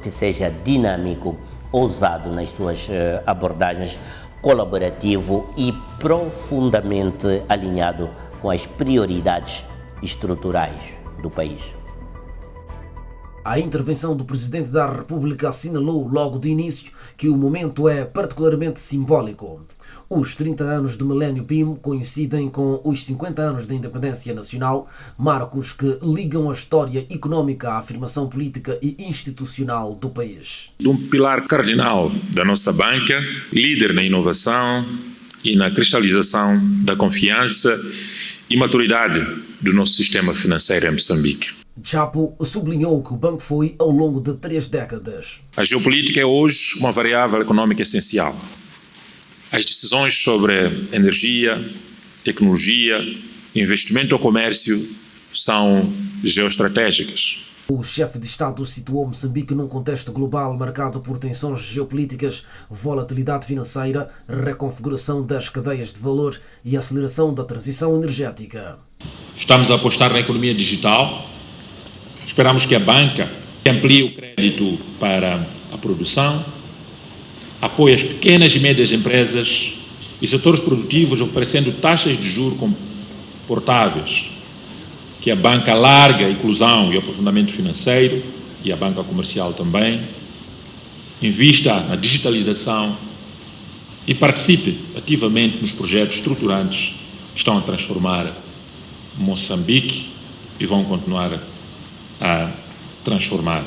Speaker 11: que seja dinâmico, ousado nas suas abordagens, colaborativo e profundamente alinhado com as prioridades estruturais do país.
Speaker 5: A intervenção do Presidente da República assinalou logo de início que o momento é particularmente simbólico. Os 30 anos do Milénio PIM coincidem com os 50 anos da independência nacional, marcos que ligam a história económica à afirmação política e institucional do país.
Speaker 7: Um pilar cardinal da nossa banca, líder na inovação e na cristalização da confiança e maturidade do nosso sistema financeiro em Moçambique.
Speaker 5: Chapo sublinhou que o banco foi ao longo de 3 décadas.
Speaker 7: A geopolítica é hoje uma variável econômica essencial. As decisões sobre energia, tecnologia, investimento ou comércio são geoestratégicas.
Speaker 5: O chefe de Estado situou Moçambique num contexto global marcado por tensões geopolíticas, volatilidade financeira, reconfiguração das cadeias de valor e aceleração da transição energética.
Speaker 7: Estamos a apostar na economia digital. Esperamos que a banca amplie o crédito para a produção, apoie as pequenas e médias empresas e setores produtivos, oferecendo taxas de juros comportáveis, que a banca alargue a inclusão e aprofundamento financeiro, e a banca comercial também, invista na digitalização e participe ativamente nos projetos estruturantes que estão a transformar Moçambique e vão continuar a transformar.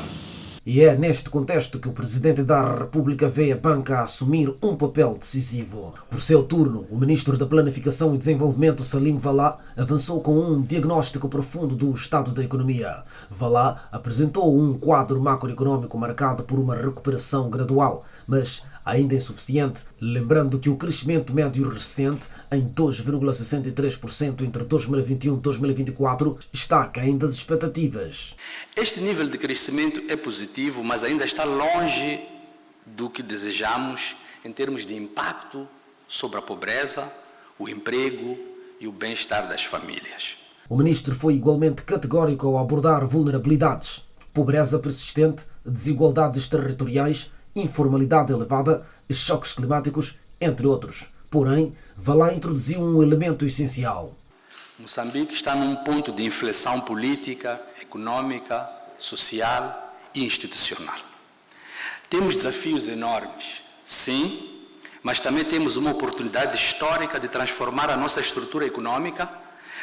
Speaker 5: E é neste contexto que o Presidente da República vê a banca assumir um papel decisivo. Por seu turno, o Ministro da Planificação e Desenvolvimento, Salim Valá, avançou com um diagnóstico profundo do estado da economia. Valá apresentou um quadro macroeconômico marcado por uma recuperação gradual, mas ainda insuficiente, lembrando que o crescimento médio recente, em 2,63% entre 2021 e 2024, está aquém das expectativas.
Speaker 19: Este nível de crescimento é positivo, mas ainda está longe do que desejamos em termos de impacto sobre a pobreza, o emprego e o bem-estar das famílias.
Speaker 5: O ministro foi igualmente categórico ao abordar vulnerabilidades, pobreza persistente, desigualdades territoriais, informalidade elevada, choques climáticos, entre outros. Porém, Valá introduziu um elemento essencial.
Speaker 19: Moçambique está num ponto de inflexão política, econômica, social e institucional. Temos desafios enormes, sim, mas também temos uma oportunidade histórica de transformar a nossa estrutura econômica,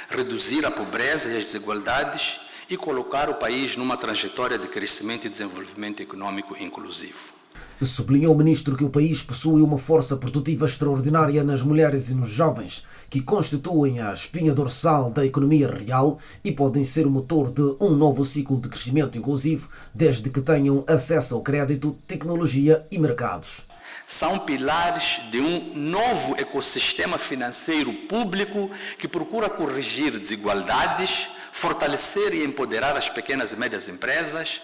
Speaker 19: reduzir a pobreza e as desigualdades e colocar o país numa trajetória de crescimento e desenvolvimento econômico inclusivo.
Speaker 5: Sublinhou o ministro que o país possui uma força produtiva extraordinária nas mulheres e nos jovens, que constituem a espinha dorsal da economia real e podem ser o motor de um novo ciclo de crescimento inclusivo, desde que tenham acesso ao crédito, tecnologia e mercados.
Speaker 19: São pilares de um novo ecossistema financeiro público que procura corrigir desigualdades, fortalecer e empoderar as pequenas e médias empresas.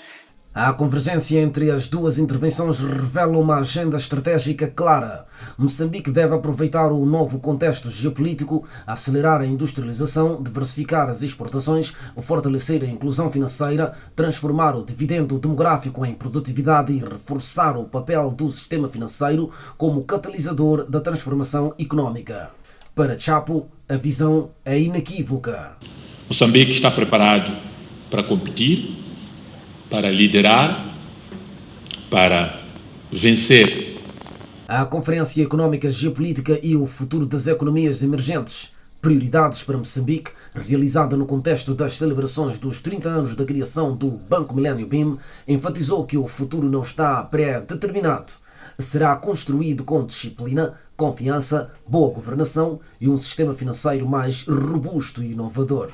Speaker 5: A convergência entre as duas intervenções revela uma agenda estratégica clara. Moçambique deve aproveitar o novo contexto geopolítico, acelerar a industrialização, diversificar as exportações, fortalecer a inclusão financeira, transformar o dividendo demográfico em produtividade e reforçar o papel do sistema financeiro como catalisador da transformação económica. Para Chapo, a visão é inequívoca.
Speaker 7: Moçambique está preparado para competir, para liderar, para vencer.
Speaker 5: A Conferência Económica Geopolítica e o Futuro das Economias Emergentes, prioridades para Moçambique, realizada no contexto das celebrações dos 30 anos da criação do Banco Millennium BIM, enfatizou que o futuro não está pré-determinado. Será construído com disciplina, confiança, boa governação e um sistema financeiro mais robusto e inovador.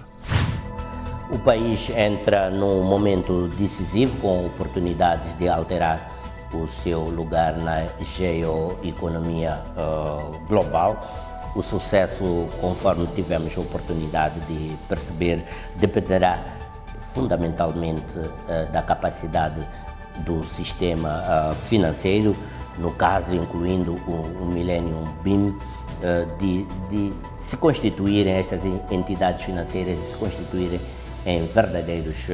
Speaker 11: O país entra num momento decisivo com oportunidades de alterar o seu lugar na geoeconomia global. O sucesso, conforme tivemos a oportunidade de perceber, dependerá fundamentalmente da capacidade do sistema financeiro, no caso incluindo o Millennium BIM, de se constituírem estas entidades financeiras, de se constituírem em verdadeiros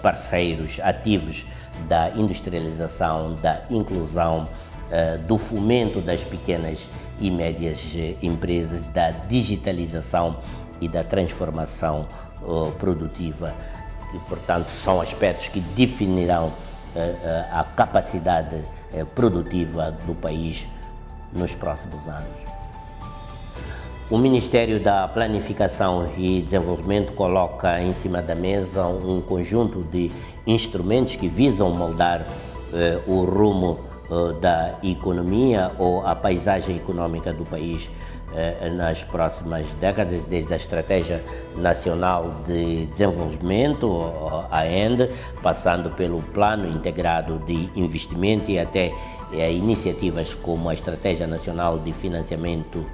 Speaker 11: parceiros ativos da industrialização, da inclusão, do fomento das pequenas e médias empresas, da digitalização e da transformação produtiva. E, portanto, são aspectos que definirão a capacidade produtiva do país nos próximos anos. O Ministério da Planificação e Desenvolvimento coloca em cima da mesa um conjunto de instrumentos que visam moldar o rumo da economia ou a paisagem econômica do país nas próximas décadas, desde a Estratégia Nacional de Desenvolvimento, a ENDE, passando pelo Plano Integrado de Investimento e até iniciativas como a Estratégia Nacional de Financiamento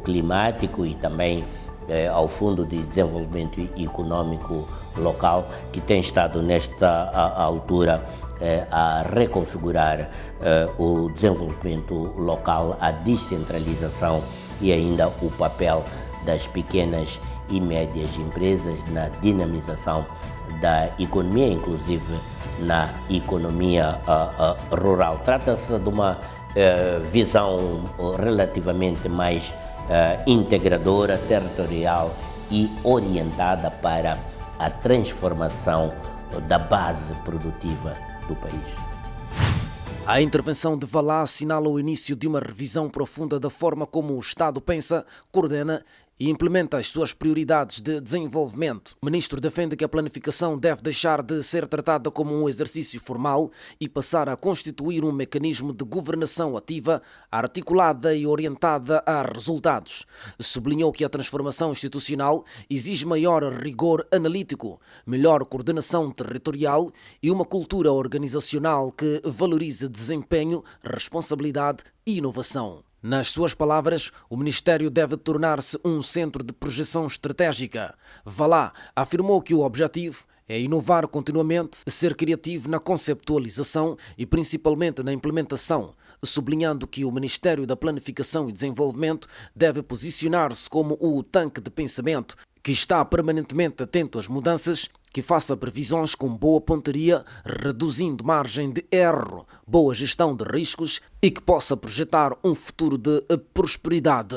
Speaker 11: Climático e também ao Fundo de Desenvolvimento Econômico Local, que tem estado nesta altura a reconfigurar o desenvolvimento local, a descentralização e ainda o papel das pequenas e médias empresas na dinamização da economia, inclusive na economia rural. Trata-se de uma visão relativamente mais integradora, territorial e orientada para a transformação da base produtiva do país.
Speaker 5: A intervenção de Valá assinala o início de uma revisão profunda da forma como o Estado pensa, coordena e implementa as suas prioridades de desenvolvimento. O ministro defende que a planificação deve deixar de ser tratada como um exercício formal e passar a constituir um mecanismo de governação ativa, articulada e orientada a resultados. Sublinhou que a transformação institucional exige maior rigor analítico, melhor coordenação territorial e uma cultura organizacional que valorize desempenho, responsabilidade e inovação. Nas suas palavras, o Ministério deve tornar-se um centro de projeção estratégica. Valá afirmou que o objetivo é inovar continuamente, ser criativo na conceptualização e principalmente na implementação, sublinhando que o Ministério da Planificação e Desenvolvimento deve posicionar-se como o tanque de pensamento que está permanentemente atento às mudanças, que faça previsões com boa pontaria, reduzindo margem de erro, boa gestão de riscos e que possa projetar um futuro de prosperidade.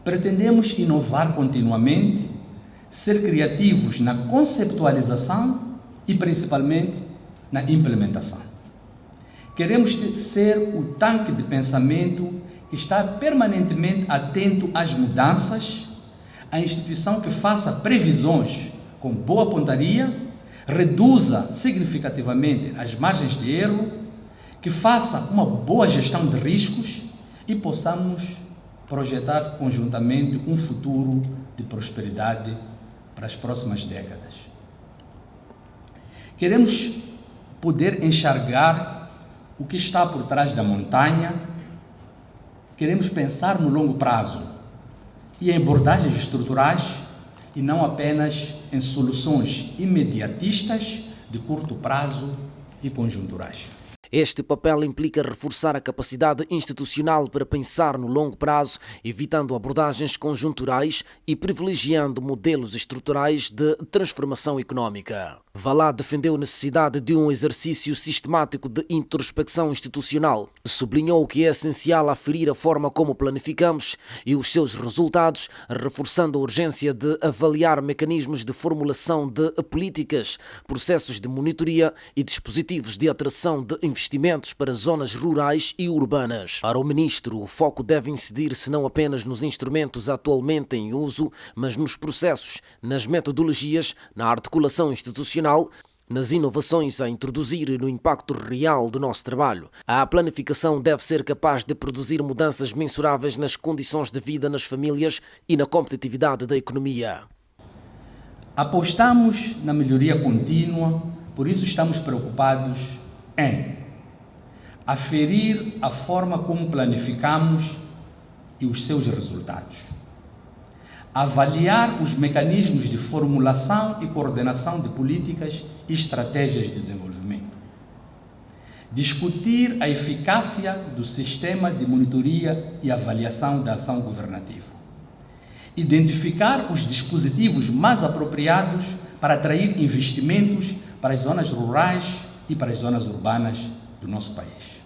Speaker 6: Pretendemos inovar continuamente, ser criativos na conceptualização e principalmente na implementação. Queremos ser o tanque de pensamento que está permanentemente atento às mudanças, a instituição que faça previsões com boa pontaria, reduza significativamente as margens de erro, que faça uma boa gestão de riscos e possamos projetar conjuntamente um futuro de prosperidade para as próximas décadas. Queremos poder enxergar o que está por trás da montanha, queremos pensar no longo prazo e em abordagens estruturais e não apenas em soluções imediatistas de curto prazo e conjunturais.
Speaker 5: Este papel implica reforçar a capacidade institucional para pensar no longo prazo, evitando abordagens conjunturais e privilegiando modelos estruturais de transformação económica. Valá defendeu a necessidade de um exercício sistemático de introspecção institucional. Sublinhou que é essencial aferir a forma como planificamos e os seus resultados, reforçando a urgência de avaliar mecanismos de formulação de políticas, processos de monitoria e dispositivos de atração de investimentos para zonas rurais e urbanas. Para o ministro, o foco deve incidir-se não apenas nos instrumentos atualmente em uso, mas nos processos, nas metodologias, na articulação institucional, nas inovações a introduzir e no impacto real do nosso trabalho. A planificação deve ser capaz de produzir mudanças mensuráveis nas condições de vida nas famílias e na competitividade da economia.
Speaker 6: Apostamos na melhoria contínua, por isso estamos preocupados em aferir a forma como planificamos e os seus resultados. Avaliar os mecanismos de formulação e coordenação de políticas e estratégias de desenvolvimento. Discutir a eficácia do sistema de monitoria e avaliação da ação governativa. Identificar os dispositivos mais apropriados para atrair investimentos para as zonas rurais e para as zonas urbanas do nosso país.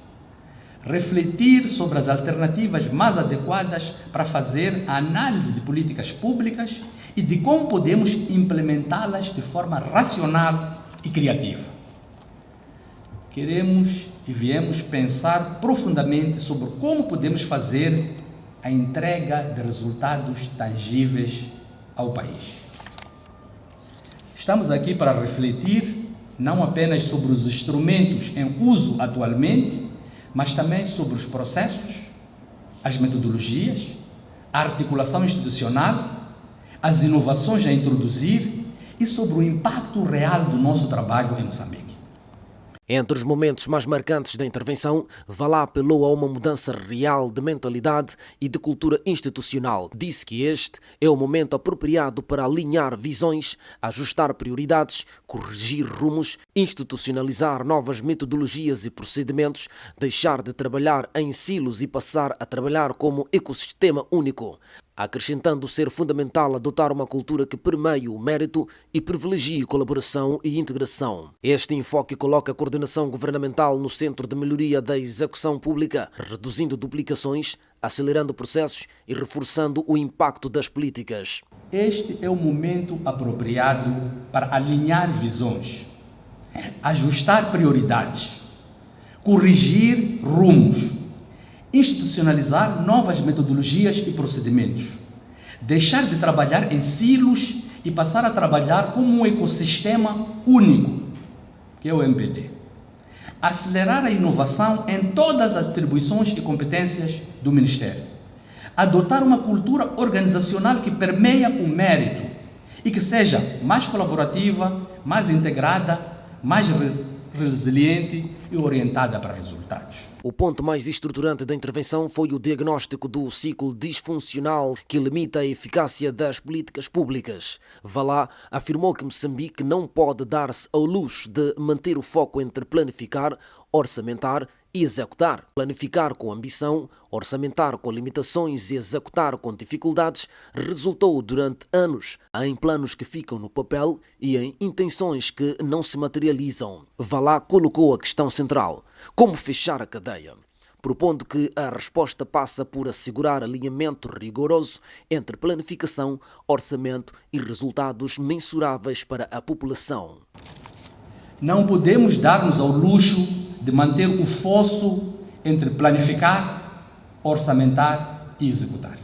Speaker 6: Refletir sobre as alternativas mais adequadas para fazer a análise de políticas públicas e de como podemos implementá-las de forma racional e criativa. Queremos e viemos pensar profundamente sobre como podemos fazer a entrega de resultados tangíveis ao país. Estamos aqui para refletir não apenas sobre os instrumentos em uso atualmente, mas também sobre os processos, as metodologias, a articulação institucional, as inovações a introduzir e sobre o impacto real do nosso trabalho em Moçambique.
Speaker 5: Entre os momentos mais marcantes da intervenção, Valá apelou a uma mudança real de mentalidade e de cultura institucional. Disse que este é o momento apropriado para alinhar visões, ajustar prioridades, corrigir rumos, institucionalizar novas metodologias e procedimentos, deixar de trabalhar em silos e passar a trabalhar como ecossistema único, acrescentando ser fundamental adotar uma cultura que permeie o mérito e privilegie colaboração e integração. Este enfoque coloca a coordenação governamental no centro de melhoria da execução pública, reduzindo duplicações, acelerando processos e reforçando o impacto das políticas.
Speaker 6: Este é o momento apropriado para alinhar visões, ajustar prioridades, corrigir rumos, institucionalizar novas metodologias e procedimentos, deixar de trabalhar em silos e passar a trabalhar como um ecossistema único, que é o MPD. Acelerar a inovação em todas as atribuições e competências do Ministério. Adotar uma cultura organizacional que permeia o mérito e que seja mais colaborativa, mais integrada, mais resiliente e orientada para resultados.
Speaker 5: O ponto mais estruturante da intervenção foi o diagnóstico do ciclo disfuncional que limita a eficácia das políticas públicas. Valá afirmou que Moçambique não pode dar-se ao luxo de manter o foco entre planificar, orçamentar e executar. Planificar com ambição, orçamentar com limitações e executar com dificuldades resultou durante anos em planos que ficam no papel e em intenções que não se materializam. Valá colocou a questão central: como fechar a cadeia? Propondo que a resposta passa por assegurar alinhamento rigoroso entre planificação, orçamento e resultados mensuráveis para a população.
Speaker 6: Não podemos dar-nos ao luxo de manter o fosso entre planificar, orçamentar e executar.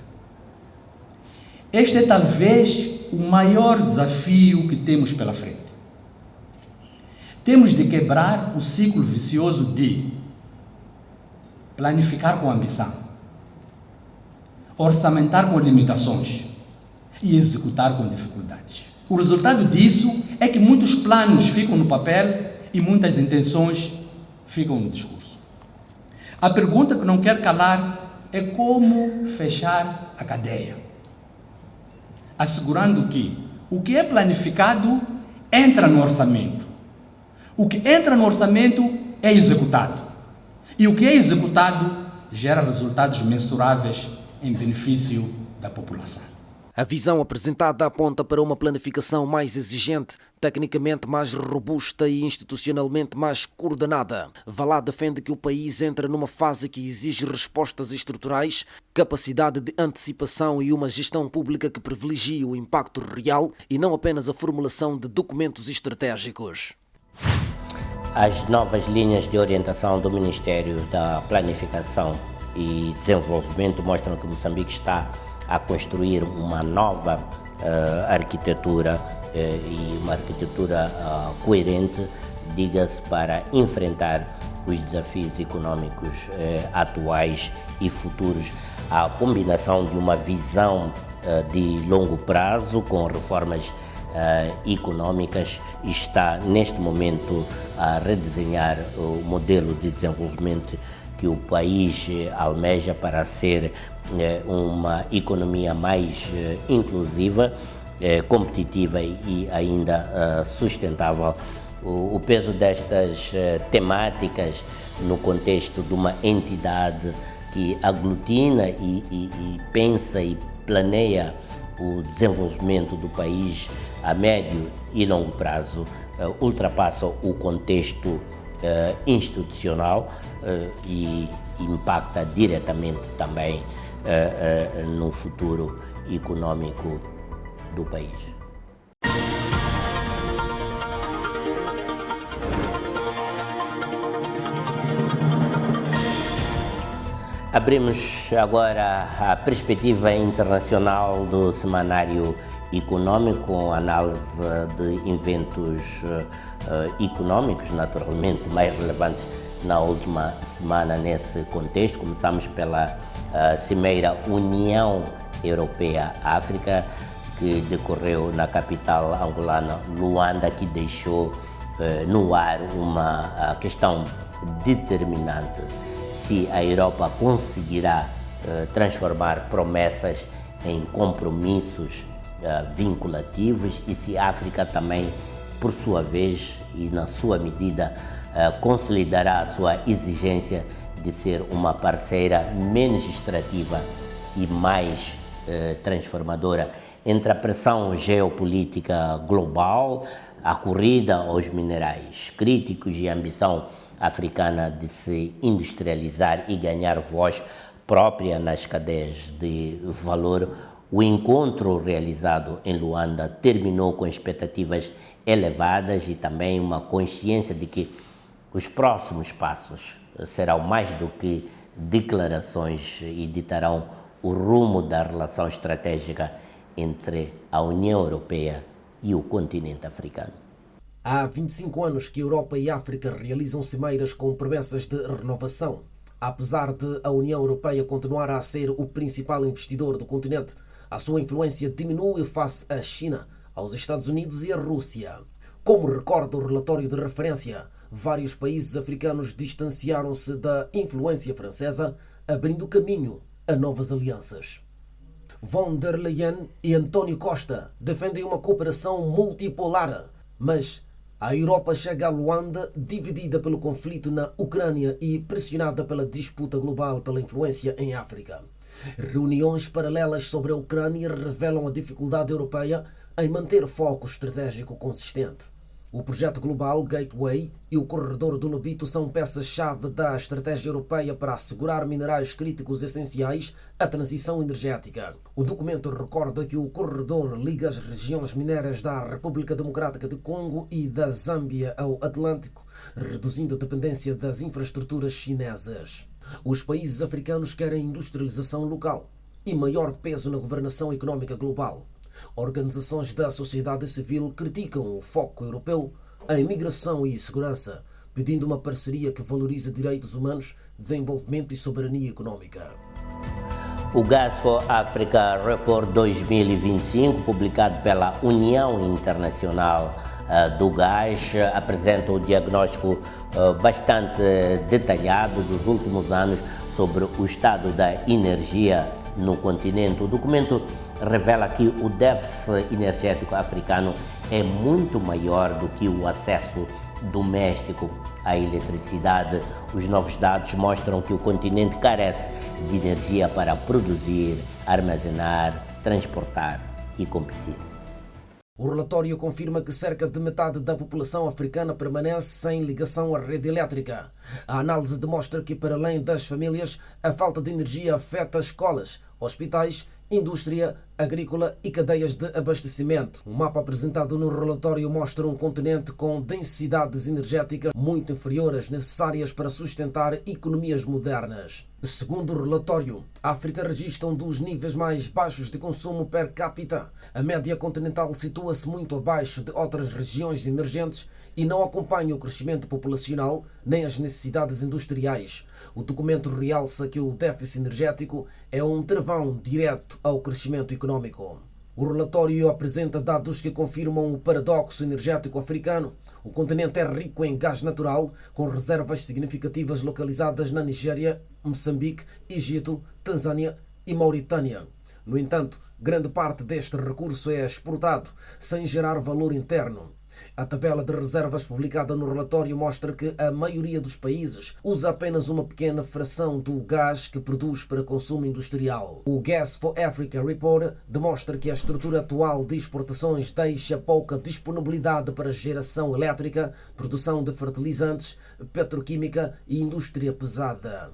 Speaker 6: Este é talvez o maior desafio que temos pela frente. Temos de quebrar o ciclo vicioso de planificar com ambição, orçamentar com limitações e executar com dificuldades. O resultado disso é que muitos planos ficam no papel e muitas intenções ficam no discurso. A pergunta que não quer calar é como fechar a cadeia, assegurando que o que é planificado entra no orçamento, o que entra no orçamento é executado e o que é executado gera resultados mensuráveis em benefício da população.
Speaker 5: A visão apresentada aponta para uma planificação mais exigente, tecnicamente mais robusta e institucionalmente mais coordenada. Valá defende que o país entra numa fase que exige respostas estruturais, capacidade de antecipação e uma gestão pública que privilegie o impacto real e não apenas a formulação de documentos estratégicos.
Speaker 11: As novas linhas de orientação do Ministério da Planificação e Desenvolvimento mostram que Moçambique está a construir uma nova arquitetura e uma arquitetura coerente, diga-se, para enfrentar os desafios econômicos atuais e futuros. A combinação de uma visão de longo prazo com reformas econômicas está neste momento a redesenhar o modelo de desenvolvimento que o país almeja para ser uma economia mais inclusiva, competitiva e ainda sustentável. O peso destas temáticas no contexto de uma entidade que aglutina e pensa e planeia o desenvolvimento do país a médio e longo prazo ultrapassa o contexto institucional e impacta diretamente também no futuro econômico do país. Abrimos agora a perspectiva internacional do Semanário Econômico, com análise de eventos econômicos, naturalmente, mais relevantes na última semana nesse contexto. Começamos pela Cimeira União Europeia-África, que decorreu na capital angolana, Luanda, que deixou no ar uma questão determinante: se a Europa conseguirá transformar promessas em compromissos vinculativos e se a África também, por sua vez e na sua medida, consolidará a sua exigência de ser uma parceira menos extrativa e mais transformadora. Entre a pressão geopolítica global, a corrida aos minerais críticos e a ambição africana de se industrializar e ganhar voz própria nas cadeias de valor, o encontro realizado em Luanda terminou com expectativas elevadas e também uma consciência de que os próximos passos serão mais do que declarações e ditarão o rumo da relação estratégica entre a União Europeia e o continente africano.
Speaker 5: Há 25 anos que Europa e África realizam cimeiras com promessas de renovação. Apesar de a União Europeia continuar a ser o principal investidor do continente, a sua influência diminui face à China, aos Estados Unidos e à Rússia. Como recorda o relatório de referência, vários países africanos distanciaram-se da influência francesa, abrindo caminho a novas alianças. Von der Leyen e António Costa defendem uma cooperação multipolar, mas a Europa chega a Luanda dividida pelo conflito na Ucrânia e pressionada pela disputa global pela influência em África. Reuniões paralelas sobre a Ucrânia revelam a dificuldade europeia em manter foco estratégico consistente. O projeto global Gateway e o corredor do Lobito são peças-chave da estratégia europeia para assegurar minerais críticos essenciais à transição energética. O documento recorda que o corredor liga as regiões mineiras da República Democrática do Congo e da Zâmbia ao Atlântico, reduzindo a dependência das infraestruturas chinesas. Os países africanos querem industrialização local e maior peso na governação económica global. Organizações da sociedade civil criticam o foco europeu em migração e segurança, pedindo uma parceria que valorize direitos humanos, desenvolvimento e soberania econômica.
Speaker 11: O Gas for Africa Report 2025, publicado pela União Internacional do Gás, apresenta o diagnóstico bastante detalhado dos últimos anos sobre o estado da energia no continente. O documento revela que o déficit energético africano é muito maior do que o acesso doméstico à eletricidade. Os novos dados mostram que o continente carece de energia para produzir, armazenar, transportar e competir.
Speaker 5: O relatório confirma que cerca de metade da população africana permanece sem ligação à rede elétrica. A análise demonstra que, para além das famílias, a falta de energia afeta escolas, hospitais, indústria agrícola e cadeias de abastecimento. O mapa apresentado no relatório mostra um continente com densidades energéticas muito inferiores às necessárias para sustentar economias modernas. Segundo o relatório, a África registra um dos níveis mais baixos de consumo per capita. A média continental situa-se muito abaixo de outras regiões emergentes e não acompanha o crescimento populacional nem as necessidades industriais. O documento realça que o déficit energético é um travão direto ao crescimento econômico. O relatório apresenta dados que confirmam o paradoxo energético africano. O continente é rico em gás natural, com reservas significativas localizadas na Nigéria, Moçambique, Egito, Tanzânia e Mauritânia. No entanto, grande parte deste recurso é exportado, sem gerar valor interno. A tabela de reservas publicada no relatório mostra que a maioria dos países usa apenas uma pequena fração do gás que produz para consumo industrial. O Gas for Africa Report demonstra que a estrutura atual de exportações deixa pouca disponibilidade para geração elétrica, produção de fertilizantes, petroquímica e indústria pesada.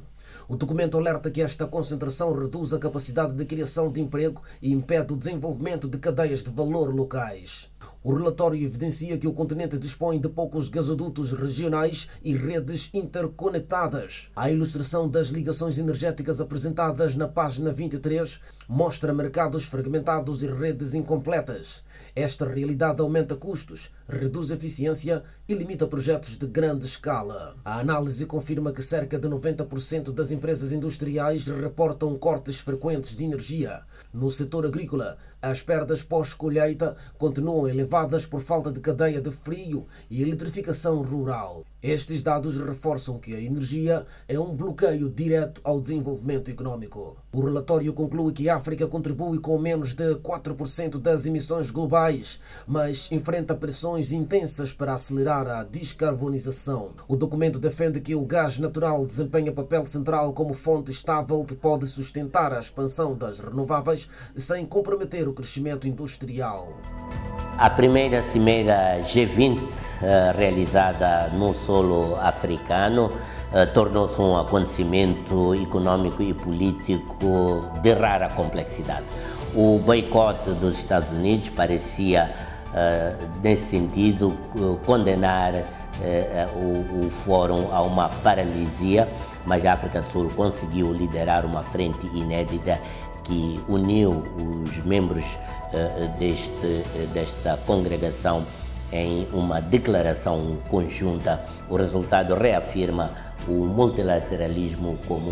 Speaker 5: O documento alerta que esta concentração reduz a capacidade de criação de emprego e impede o desenvolvimento de cadeias de valor locais. O relatório evidencia que o continente dispõe de poucos gasodutos regionais e redes interconectadas. A ilustração das ligações energéticas apresentadas na página 23 mostra mercados fragmentados e redes incompletas. Esta realidade aumenta custos, reduz eficiência e limita projetos de grande escala. A análise confirma que cerca de 90% das empresas industriais reportam cortes frequentes de energia. No setor agrícola, as perdas pós-colheita continuam elevadas por falta de cadeia de frio e eletrificação rural. Estes dados reforçam que a energia é um bloqueio direto ao desenvolvimento econômico. O relatório conclui que a África contribui com menos de 4% das emissões globais, mas enfrenta pressões intensas para acelerar a descarbonização. O documento defende que o gás natural desempenha papel central como fonte estável que pode sustentar a expansão das renováveis sem comprometer o crescimento industrial.
Speaker 11: A primeira cimeira G20 realizada no solo africano tornou-se um acontecimento econômico e político de rara complexidade. O boicote dos Estados Unidos parecia, nesse sentido, condenar o fórum a uma paralisia, mas a África do Sul conseguiu liderar uma frente inédita que uniu os membros desta congregação em uma declaração conjunta. O resultado reafirma o multilateralismo como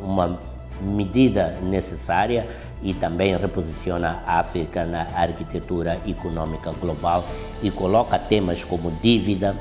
Speaker 11: uma medida necessária e também reposiciona a África na arquitetura econômica global e coloca temas como dívida,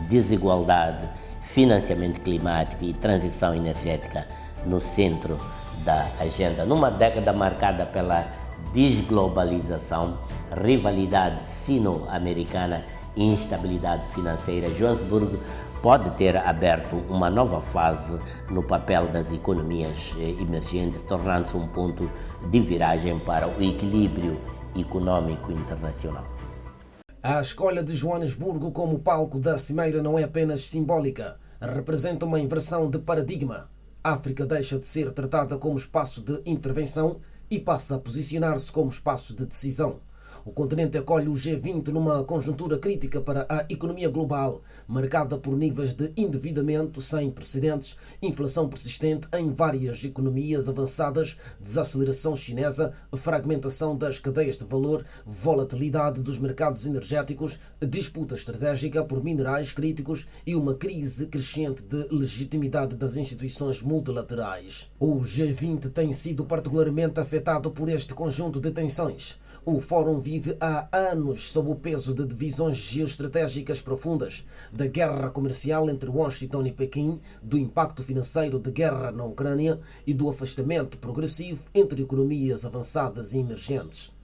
Speaker 11: desigualdade, financiamento climático e transição energética no centro da agenda. Numa década marcada pela desglobalização, rivalidade sino-americana e instabilidade financeira, Joanesburgo pode ter aberto uma nova fase no papel das economias emergentes, tornando-se um ponto de viragem para o equilíbrio econômico internacional.
Speaker 5: A escolha de Joanesburgo como palco da cimeira não é apenas simbólica, representa uma inversão de paradigma. A África deixa de ser tratada como espaço de intervenção e passa a posicionar-se como espaço de decisão. O continente acolhe o G20 numa conjuntura crítica para a economia global, marcada por níveis de endividamento sem precedentes, inflação persistente em várias economias avançadas, desaceleração chinesa, fragmentação das cadeias de valor, volatilidade dos mercados energéticos, disputa estratégica por minerais críticos e uma crise crescente de legitimidade das instituições multilaterais. O G20 tem sido particularmente afetado por este conjunto de tensões. O Fórum vive há anos sob o peso de divisões geoestratégicas profundas, da guerra comercial entre Washington e Pequim, do impacto financeiro de guerra na Ucrânia e do afastamento progressivo entre economias avançadas e emergentes.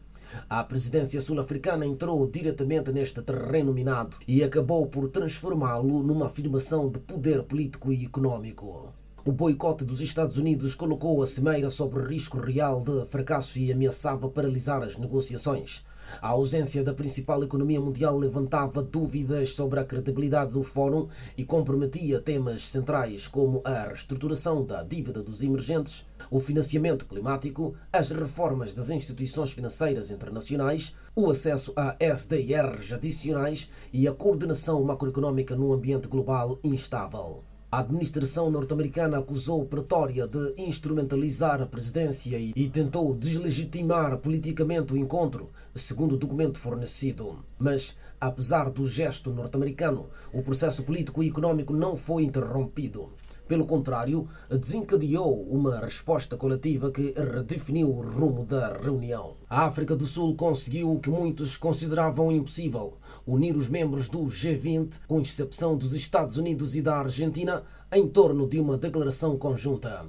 Speaker 5: A presidência sul-africana entrou diretamente neste terreno minado e acabou por transformá-lo numa afirmação de poder político e econômico. O boicote dos Estados Unidos colocou a cimeira sob risco real de fracasso e ameaçava paralisar as negociações. A ausência da principal economia mundial levantava dúvidas sobre a credibilidade do fórum e comprometia temas centrais como a reestruturação da dívida dos emergentes, o financiamento climático, as reformas das instituições financeiras internacionais, o acesso a SDRs adicionais e a coordenação macroeconómica no ambiente global instável. A administração norte-americana acusou Pretória de instrumentalizar a presidência e tentou deslegitimar politicamente o encontro, segundo o documento fornecido. Mas, apesar do gesto norte-americano, o processo político e econômico não foi interrompido. Pelo contrário, desencadeou uma resposta coletiva que redefiniu o rumo da reunião. A África do Sul conseguiu o que muitos consideravam impossível: unir os membros do G20, com exceção dos Estados Unidos e da Argentina, em torno de uma declaração conjunta.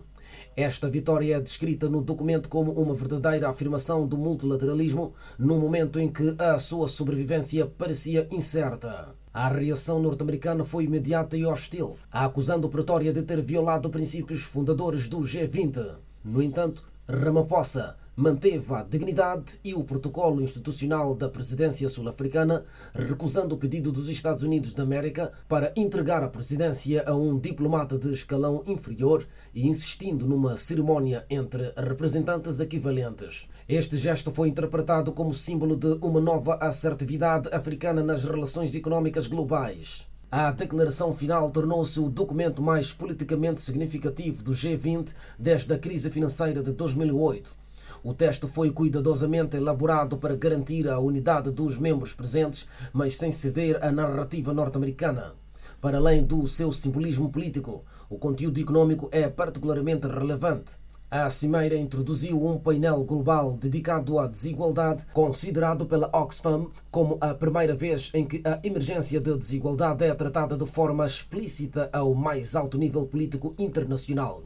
Speaker 5: Esta vitória é descrita no documento como uma verdadeira afirmação do multilateralismo, no momento em que a sua sobrevivência parecia incerta. A reação norte-americana foi imediata e hostil, acusando Pretória de ter violado princípios fundadores do G20. No entanto, Ramaphosa manteve a dignidade e o protocolo institucional da presidência sul-africana, recusando o pedido dos Estados Unidos da América para entregar a presidência a um diplomata de escalão inferior e insistindo numa cerimónia entre representantes equivalentes. Este gesto foi interpretado como símbolo de uma nova assertividade africana nas relações económicas globais. A declaração final tornou-se o documento mais politicamente significativo do G20 desde a crise financeira de 2008. O texto foi cuidadosamente elaborado para garantir a unidade dos membros presentes, mas sem ceder à narrativa norte-americana. Para além do seu simbolismo político, o conteúdo econômico é particularmente relevante. A cimeira introduziu um painel global dedicado à desigualdade, considerado pela Oxfam como a primeira vez em que a emergência de desigualdade é tratada de forma explícita ao mais alto nível político internacional.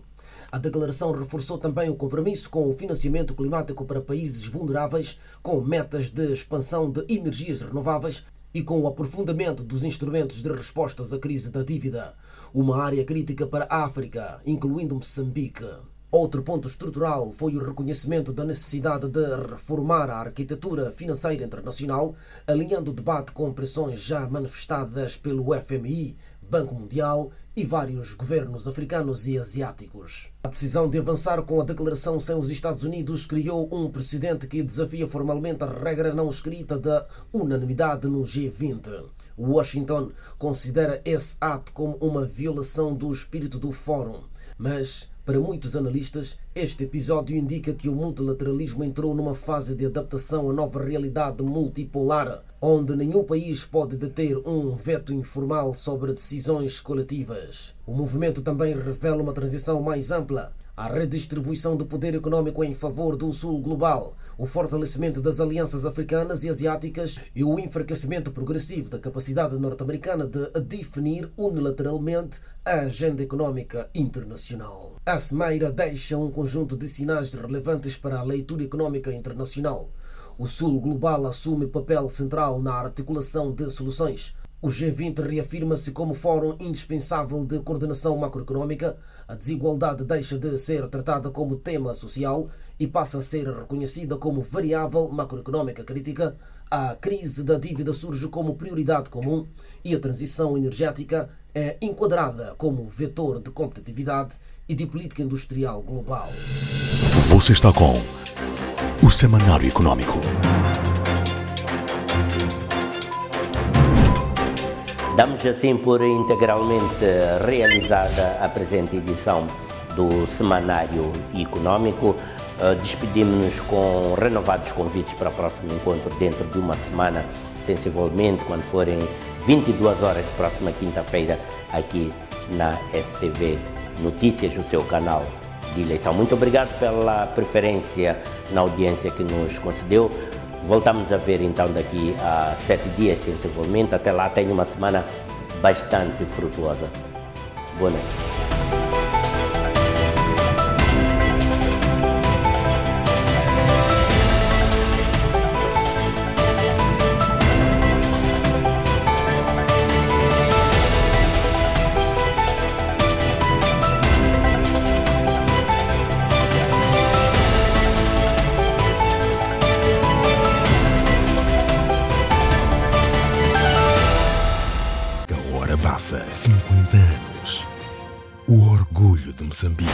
Speaker 5: A declaração reforçou também o compromisso com o financiamento climático para países vulneráveis, com metas de expansão de energias renováveis e com o aprofundamento dos instrumentos de respostas à crise da dívida, uma área crítica para a África, incluindo Moçambique. Outro ponto estrutural foi o reconhecimento da necessidade de reformar a arquitetura financeira internacional, alinhando o debate com pressões já manifestadas pelo FMI, Banco Mundial e vários governos africanos e asiáticos. A decisão de avançar com a declaração sem os Estados Unidos criou um precedente que desafia formalmente a regra não escrita da unanimidade no G20. Washington considera esse ato como uma violação do espírito do Fórum, mas para muitos analistas, este episódio indica que o multilateralismo entrou numa fase de adaptação à nova realidade multipolar, onde nenhum país pode deter um veto informal sobre decisões coletivas. O movimento também revela uma transição mais ampla, a redistribuição do poder econômico em favor do sul global, o fortalecimento das alianças africanas e asiáticas e o enfraquecimento progressivo da capacidade norte-americana de definir unilateralmente a agenda económica internacional. A cimeira deixa um conjunto de sinais relevantes para a leitura económica internacional. O sul global assume papel central na articulação de soluções. O G20 reafirma-se como fórum indispensável de coordenação macroeconómica, a desigualdade deixa de ser tratada como tema social e passa a ser reconhecida como variável macroeconómica crítica, a crise da dívida surge como prioridade comum e a transição energética é enquadrada como vetor de competitividade e de política industrial global.
Speaker 1: Você está com o Semanário Econômico.
Speaker 11: Damos assim por integralmente realizada a presente edição do Semanário Econômico. Despedimos-nos com renovados convites para o próximo encontro dentro de uma semana, sensivelmente, quando forem 22 horas, próxima quinta-feira, aqui na STV Notícias, o seu canal de eleição. Muito obrigado pela preferência na audiência que nos concedeu. Voltamos a ver então daqui a 7 dias, sensivelmente. Até lá, tenha uma semana bastante frutuosa. Boa noite.
Speaker 1: Passa 50 anos. O orgulho de Moçambique.